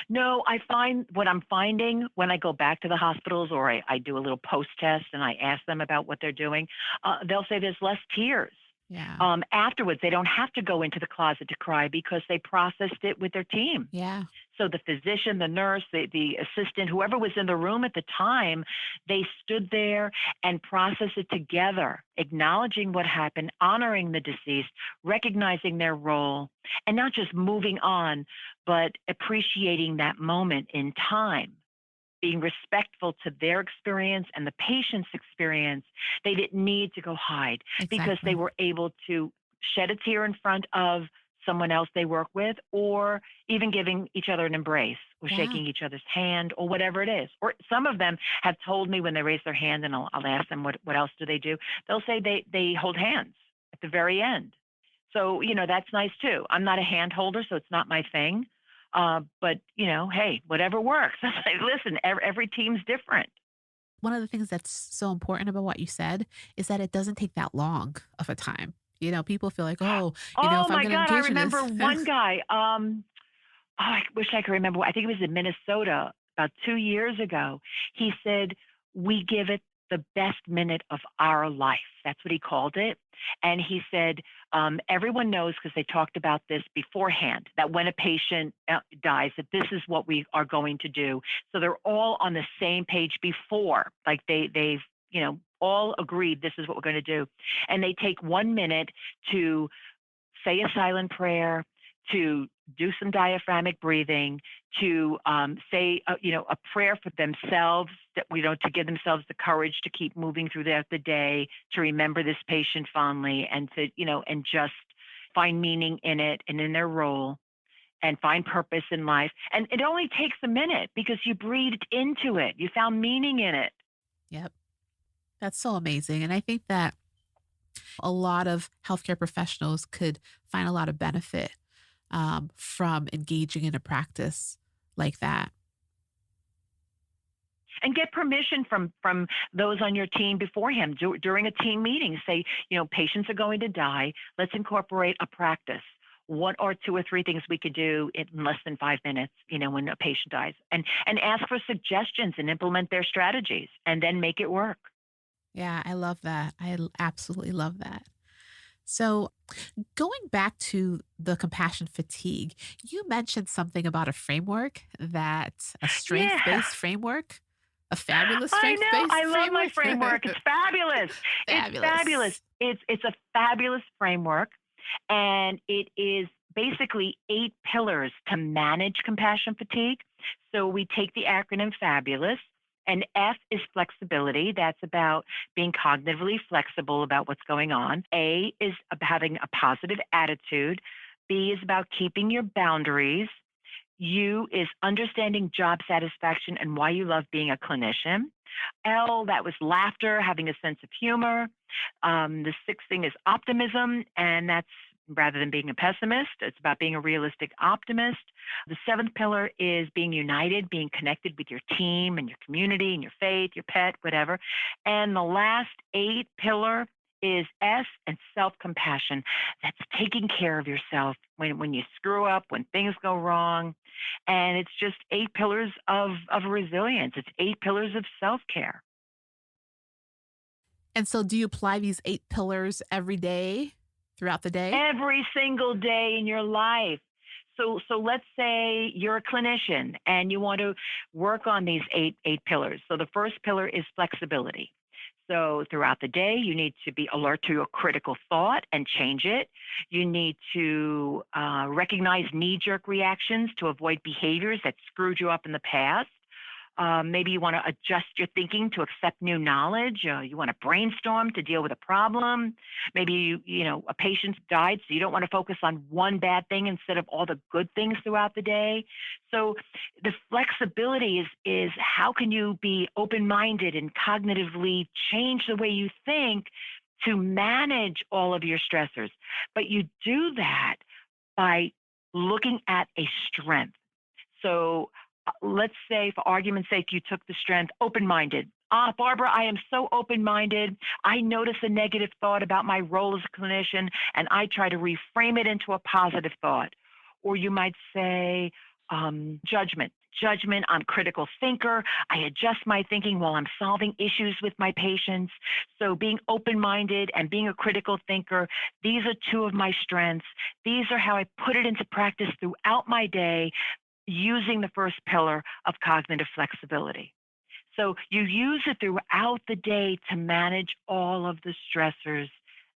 No, I find what I'm finding when I go back to the hospitals, or I do a little post test and I ask them about what they're doing, they'll say there's less tears. Yeah. Afterwards, they don't have to go into the closet to cry because they processed it with their team. Yeah. So the physician, the nurse, the assistant, whoever was in the room at the time, they stood there and processed it together, acknowledging what happened, honoring the deceased, recognizing their role, and not just moving on, but appreciating that moment in time, being respectful to their experience and the patient's experience. They didn't need to go hide because they Exactly. were able to shed a tear in front of someone else they work with, or even giving each other an embrace or Yeah. shaking each other's hand or whatever it is. Or some of them have told me when they raise their hand, and I'll ask them what else do they do. They'll say they hold hands at the very end. So, that's nice too. I'm not a hand holder, so it's not my thing. But, hey, whatever works. Listen, every team's different. One of the things that's so important about what you said is that it doesn't take that long of a time. People feel like, oh, Oh if I'm my going to God, I engage in remember this. one guy. I wish I could remember. I think it was in Minnesota about 2 years ago. He said, "We give it the best minute of our life. That's what he called it. And he said, everyone knows, because they talked about this beforehand, that when a patient dies, that this is what we are going to do. So they're all on the same page before, like they've all agreed this is what we're going to do. And they take 1 minute to say a silent prayer, to do some diaphragmic breathing, to say a prayer for themselves, that to give themselves the courage to keep moving throughout the day, to remember this patient fondly, and to and just find meaning in it and in their role, and find purpose in life. And it only takes a minute because you breathed into it, you found meaning in it. Yep. That's so amazing. And I think that a lot of healthcare professionals could find a lot of benefit from engaging in a practice like that. And get permission from those on your team beforehand during a team meeting. Say, patients are going to die. Let's incorporate a practice. 1 or 2 or 3 things we could do in less than 5 minutes, when a patient dies, and ask for suggestions and implement their strategies, and then make it work. Yeah, I love that. I absolutely love that. So, going back to the compassion fatigue, you mentioned something about a framework, that a strength-based Yeah. framework, a fabulous I know. strength-based I love my framework. framework. It's fabulous. It's fabulous. It's a fabulous framework, and it is basically 8 pillars to manage compassion fatigue. So we take the acronym FABULOUS, and F is flexibility. That's about being cognitively flexible about what's going on. A is about having a positive attitude. B is about keeping your boundaries. U is understanding job satisfaction and why you love being a clinician. L, that was laughter, having a sense of humor. The 6th thing is optimism, and that's rather than being a pessimist, it's about being a realistic optimist. The 7th pillar is being united, being connected with your team and your community and your faith, your pet, whatever. And the last 8 pillar is S, and self-compassion. That's taking care of yourself when you screw up, when things go wrong. And it's just 8 pillars of resilience. It's 8 pillars of self-care. And so, do you apply these 8 pillars every day throughout the day? Every single day in your life. So let's say you're a clinician and you want to work on these eight pillars. So the first pillar is flexibility. So throughout the day, you need to be alert to your critical thought and change it. You need to recognize knee-jerk reactions to avoid behaviors that screwed you up in the past. Maybe you want to adjust your thinking to accept new knowledge. You want to brainstorm to deal with a problem. Maybe a patient died, so you don't want to focus on one bad thing instead of all the good things throughout the day. So the flexibility is how can you be open-minded and cognitively change the way you think to manage all of your stressors. But you do that by looking at a strength. So let's say, for argument's sake, you took the strength, open-minded. Barbara, I am so open-minded. I notice a negative thought about my role as a clinician, and I try to reframe it into a positive thought. Or you might say, judgment. Judgment, I'm a critical thinker. I adjust my thinking while I'm solving issues with my patients. So being open-minded and being a critical thinker, these are 2 of my strengths. These are how I put it into practice throughout my day, using the first pillar of cognitive flexibility. So you use it throughout the day to manage all of the stressors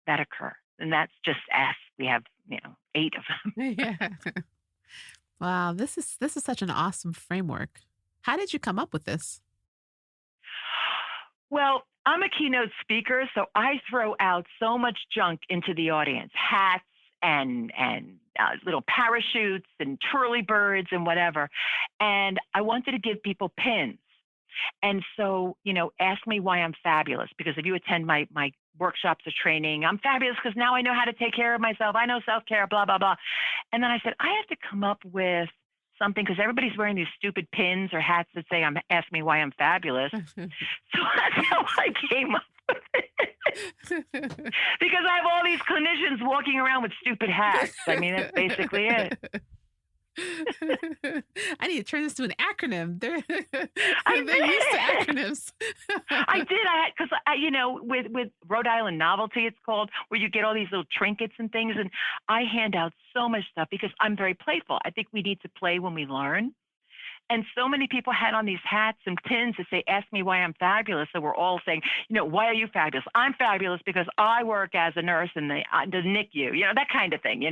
that occur. And that's just S. We have, 8 of them. Yeah. Wow, this is such an awesome framework. How did you come up with this? Well, I'm a keynote speaker, so I throw out so much junk into the audience, hats and little parachutes and twirly birds and whatever. And I wanted to give people pins. And so, ask me why I'm fabulous, because if you attend my workshops or training, I'm fabulous because now I know how to take care of myself. I know self-care, blah, blah, blah. And then I said, I have to come up with something, because everybody's wearing these stupid pins or hats that say, ask me why I'm fabulous. So that's how I came up with it. Because I have all these clinicians walking around with stupid hats. I mean, that's basically it. I need to turn this to an acronym. They're I they're used to did. acronyms. I did. I had because with Rhode Island Novelty, it's called, where you get all these little trinkets and things, and I hand out so much stuff because I'm very playful. I think we need to play when we learn. And so many people had on these hats and pins that say, "Ask me why I'm fabulous." So we're all saying, "Why are you fabulous?" I'm fabulous because I work as a nurse in the NICU, that kind of thing.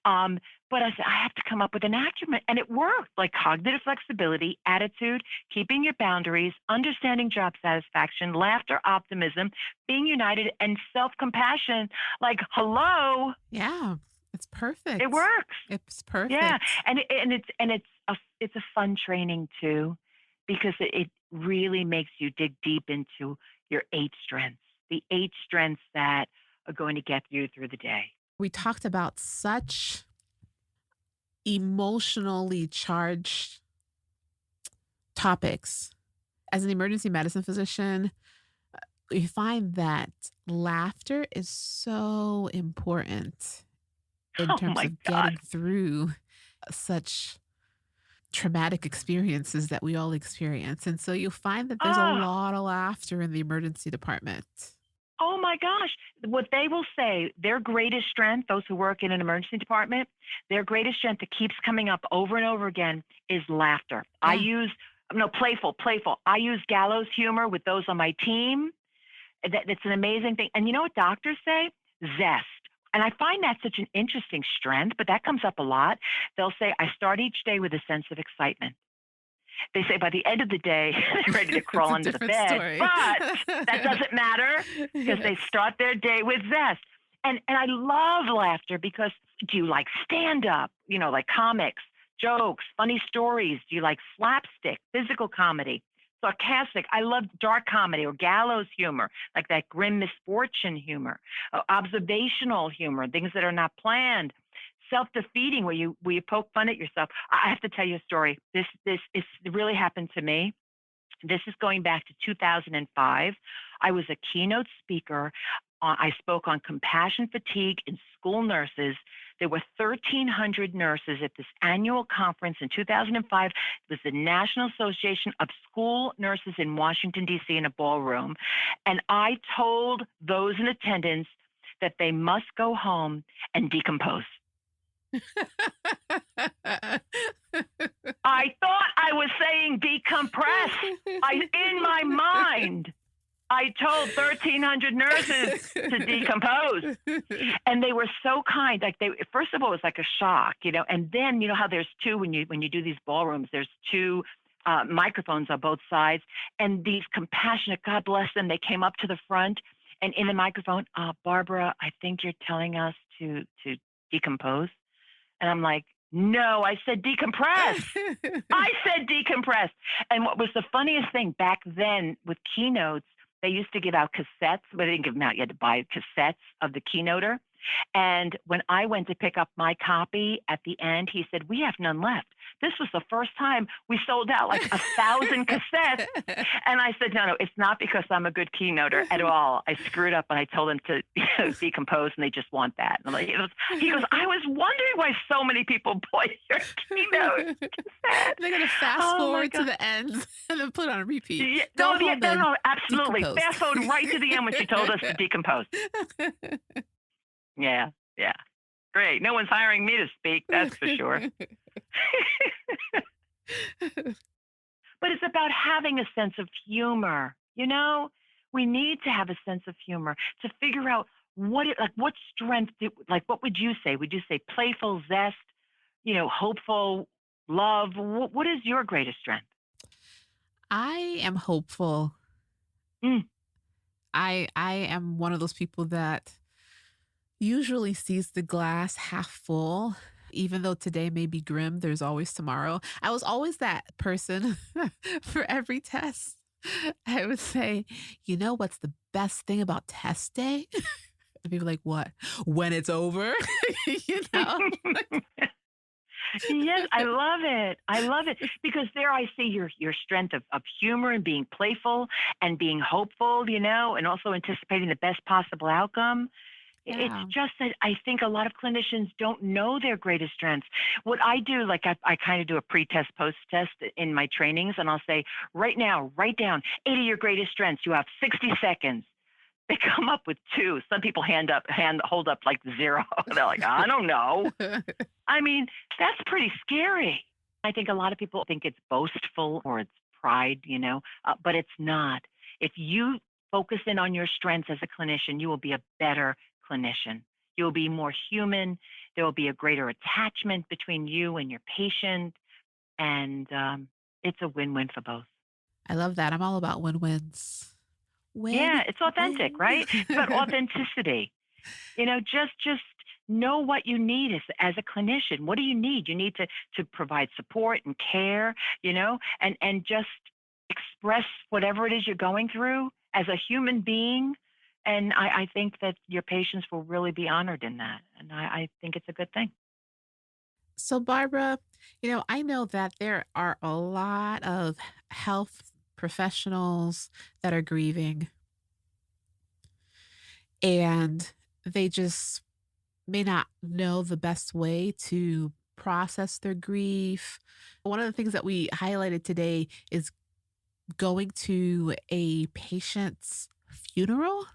Um, but I said, I have to come up with an acronym, and it worked. Like cognitive flexibility, attitude, keeping your boundaries, understanding job satisfaction, laughter, optimism, being united, and self-compassion. Like, hello, Yeah, it's it perfect. works. It's Yeah, perfect. and it's a fun training too, because it really makes you dig deep into your 8 strengths, the 8 strengths that are going to get you through the day. We talked about such emotionally charged topics. As an emergency medicine physician, we find that laughter is so important in Oh terms my of God. getting through such traumatic experiences that we all experience. And so you'll find that there's a Oh, lot of laughter in the emergency department. oh my gosh. What they will say, their greatest strength, those who work in an emergency department, their greatest strength that keeps coming up over and over again is laughter. Yeah. No, playful. I use gallows humor with those on my team. That's an amazing thing. And you know what doctors say? Zest. And I find that such an interesting strength, but that comes up a lot. They'll say, I start each day with a sense of excitement. They say by the end of the day, they're ready to It's crawl a under the different bed, story. but that doesn't matter because they start their day with zest. And I love laughter because, do you like stand up, like comics, jokes, funny stories? Do you like slapstick, physical comedy, sarcastic? I love dark comedy or gallows humor, like that grim misfortune humor, observational humor, things that are not planned, self-defeating where you poke fun at yourself. I have to tell you a story. This really happened to me. This is going back to 2005. I was a keynote speaker. I spoke on compassion fatigue in school nurses. There were 1,300 nurses at this annual conference in 2005. It was the National Association of School Nurses in Washington, D.C., in a ballroom. And I told those in attendance that they must go home and decompose. I thought I was saying decompress. In my mind, I told 1,300 nurses to decompose. And they were so kind. Like first of all, it was like a shock, and then, how there's two, when you do these ballrooms, there's two microphones on both sides. And these compassionate, God bless them, they came up to the front, and in the microphone, Barbara, I think you're telling us to decompose. And I'm like, no, I said decompress. I said decompress. And what was the funniest thing back then with keynotes, they used to give out cassettes, but they didn't give them out. You had to buy cassettes of the keynoter. And when I went to pick up my copy at the end, he said, we have none left. This was the first time we sold out like 1,000 cassettes. And I said, no, it's not because I'm a good keynoter at all. I screwed up and I told them to decompose, and they just want that. And I'm like, he goes, I was wondering why so many people bought your keynote cassette. They're going to fast Oh my forward to God. the end and then put it on repeat. Yeah, Go home and no, absolutely. decompose. Fast forward right to the end when she told us to decompose. Yeah. Great. No one's hiring me to speak, that's for sure. But it's about having a sense of humor. We need to have a sense of humor to figure out what strength, what would you say? Would you say playful, zest, hopeful, love? What is your greatest strength? I am hopeful. Mm. I am one of those people that usually sees the glass half full. Even though today may be grim, there's always tomorrow. I was always that person for every test. I would say, what's the best thing about test day? And people are like, what? When it's over? Yes, I love it because there I see your strength of humor and being playful and being hopeful, and also anticipating the best possible outcome. It's Yeah. just that I think a lot of clinicians don't know their greatest strengths. What I do, like I kind of do a pre-test, post-test in my trainings, and I'll say, right now, write down 8 of your greatest strengths. You have 60 seconds. They come up with 2. Some people hold up like 0. They're like, I don't know. I mean, that's pretty scary. I think a lot of people think it's boastful or it's pride, but it's not. If you focus in on your strengths as a clinician, you will be a better clinician. You will be more human. There will be a greater attachment between you and your patient. And it's a win win for both. I love that. I'm all about win-wins. Yeah, it's authentic, Win-win. right? It's about authenticity. Just know what you need as a clinician. What do you need? You need to provide support and care, and just express whatever it is you're going through as a human being. And I think that your patients will really be honored in that. And I think it's a good thing. So, Barbara, I know that there are a lot of health professionals that are grieving and they just may not know the best way to process their grief. One of the things that we highlighted today is going to a patient's funeral.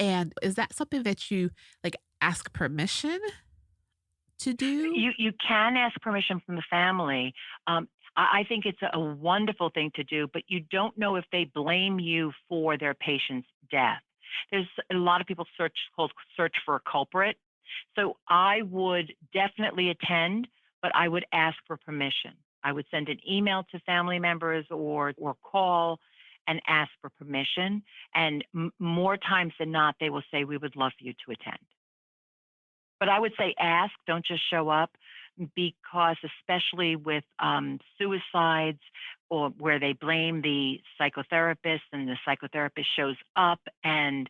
And is that something that you like ask permission to do? You can ask permission from the family. I think it's a wonderful thing to do, but you don't know if they blame you for their patient's death. There's a lot of people search for a culprit. So I would definitely attend, but I would ask for permission. I would send an email to family members or call and ask for permission. And more times than not, they will say, we would love for you to attend. But I would say ask, don't just show up, because especially with suicides or where they blame the psychotherapist and the psychotherapist shows up and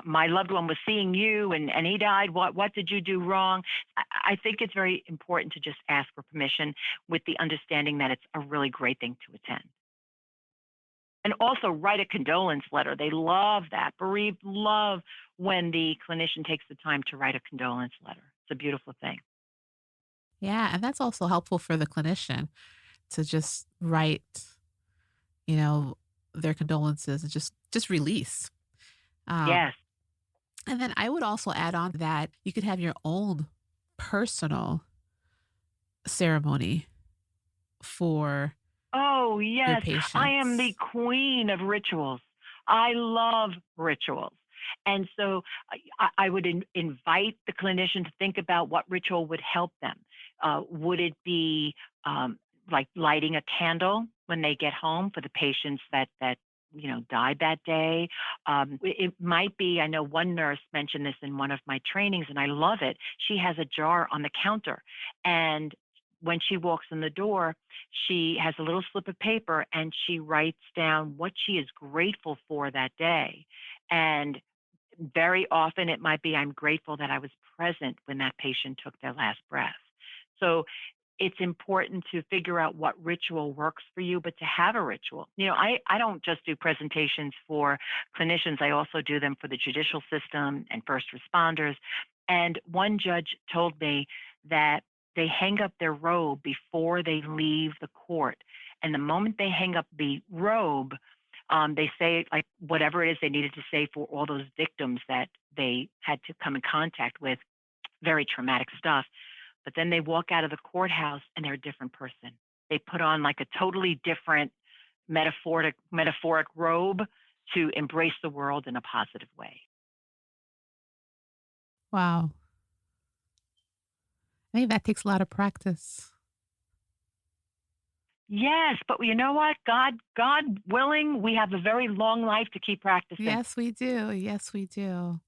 my loved one was seeing you and he died. What did you do wrong? I think it's very important to just ask for permission with the understanding that it's a really great thing to attend. And also write a condolence letter. They love that. Bereaved love when the clinician takes the time to write a condolence letter. It's a beautiful thing. Yeah, and that's also helpful for the clinician to just write, you know, their condolences and just release. Um, Yes. and then I would also add on that you could have your own personal ceremony for Oh, your yes. I am the patients. queen of rituals. I love rituals. And so I would invite the clinician to think about what ritual would help them. Would it be like lighting a candle when they get home for the patients that died that day? It might be. I know one nurse mentioned this in one of my trainings, and I love it. She has a jar on the counter, and when she walks in the door, she has a little slip of paper and she writes down what she is grateful for that day. And very often it might be, I'm grateful that I was present when that patient took their last breath. So it's important to figure out what ritual works for you, but to have a ritual. I don't just do presentations for clinicians, I also do them for the judicial system and first responders. And one judge told me that they hang up their robe before they leave the court. And the moment they hang up the robe, they say like whatever it is they needed to say for all those victims that they had to come in contact with, very traumatic stuff. But then they walk out of the courthouse and they're a different person. They put on like a totally different metaphoric robe to embrace the world in a positive way. Wow. I think that takes a lot of practice. Yes, but you know what? God willing, we have a very long life to keep practicing. Yes, we do. Yes, we do.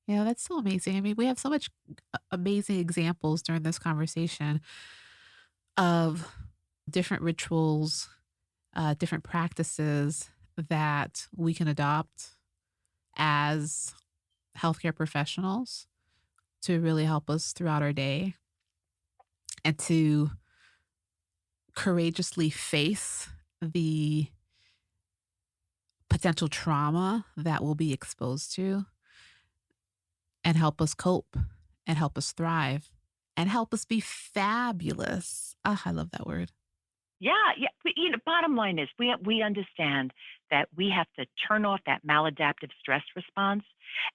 Yeah, that's so amazing. I mean, we have so much amazing examples during this conversation of different rituals, different practices that we can adopt as healthcare professionals to really help us throughout our day and to courageously face the potential trauma that we'll be exposed to. and help us cope and help us thrive and help us be fabulous. I love that word. Yeah. But, bottom line is we understand that we have to turn off that maladaptive stress response.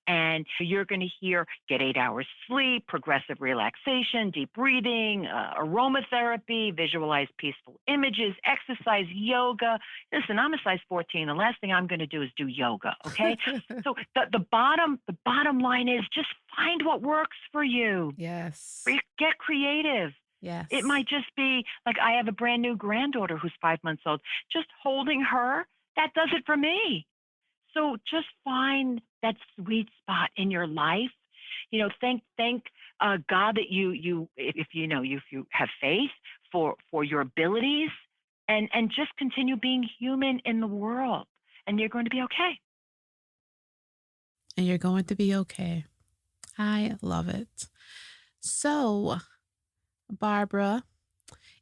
And you're going to hear get 8 hours sleep, progressive relaxation, deep breathing, aromatherapy, visualize peaceful images, exercise, yoga. Listen, I'm a size 14. The last thing I'm going to do is do yoga. Okay. So the bottom line is just find what works for you. Yes. Get creative. Yes. It might just be like I have a brand new granddaughter who's 5 months old. Just holding her, that does it for me. So just find that sweet spot in your life. Thank God that if you have faith for your abilities, and just continue being human in the world, and you're going to be okay. And you're going to be okay. I love it. So, Barbara,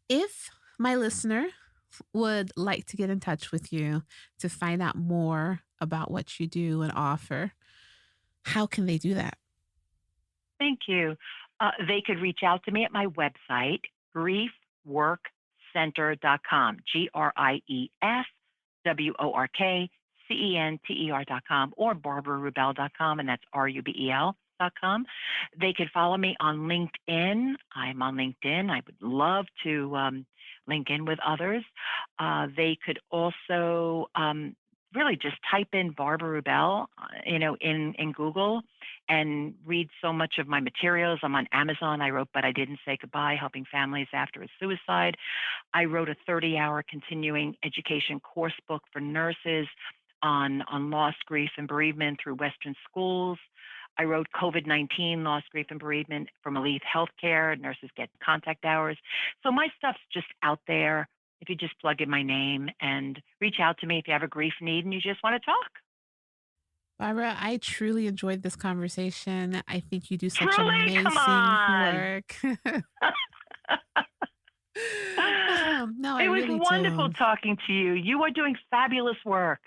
if my listener would like to get in touch with you to find out more about what you do and offer, how can they do that? Thank you. They could reach out to me at my website, griefworkcenter.com, GriefWorkCenter.com, or barbararubel.com, and that's RUBEL.com. They could follow me on LinkedIn. I'm on LinkedIn. I would love to link in with others. They could also really just type in Barbara Rubel, in Google, and read so much of my materials. I'm on Amazon. I wrote But I Didn't Say Goodbye, Helping Families After a Suicide. I wrote a 30-hour continuing education course book for nurses on loss, grief, and bereavement through Western schools. I wrote COVID-19, Loss, Grief, and Bereavement from Elite Healthcare. Nurses get contact hours. So my stuff's just out there. If you just plug in my name and reach out to me if you have a grief need and you just want to talk. Barbara, I truly enjoyed this conversation. I think you do such Truly? amazing Come on. work. No, I It was really wonderful do. talking to you. You are doing fabulous work.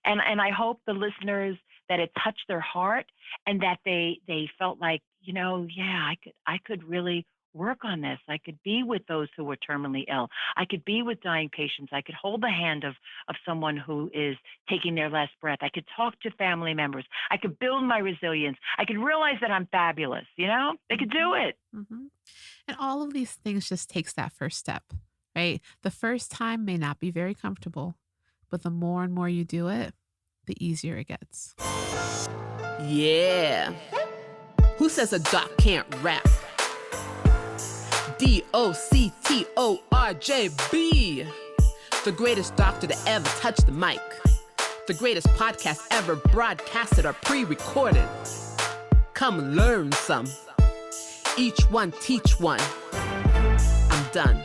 And I hope the listeners that it touched their heart and that they felt like, I could really work on this. I could be with those who were terminally ill. I could be with dying patients. I could hold the hand of someone who is taking their last breath. I could talk to family members. I could build my resilience. I could realize that I'm fabulous. They could do it. Mm-hmm. And all of these things just takes that first step, right? The first time may not be very comfortable, but the more and more you do it, the easier it gets. Yeah. Who says a doc can't rap? DOCTORJB. The greatest doctor to ever touch the mic. The greatest podcast ever broadcasted or pre-recorded. Come learn some. Each one teach one. I'm done.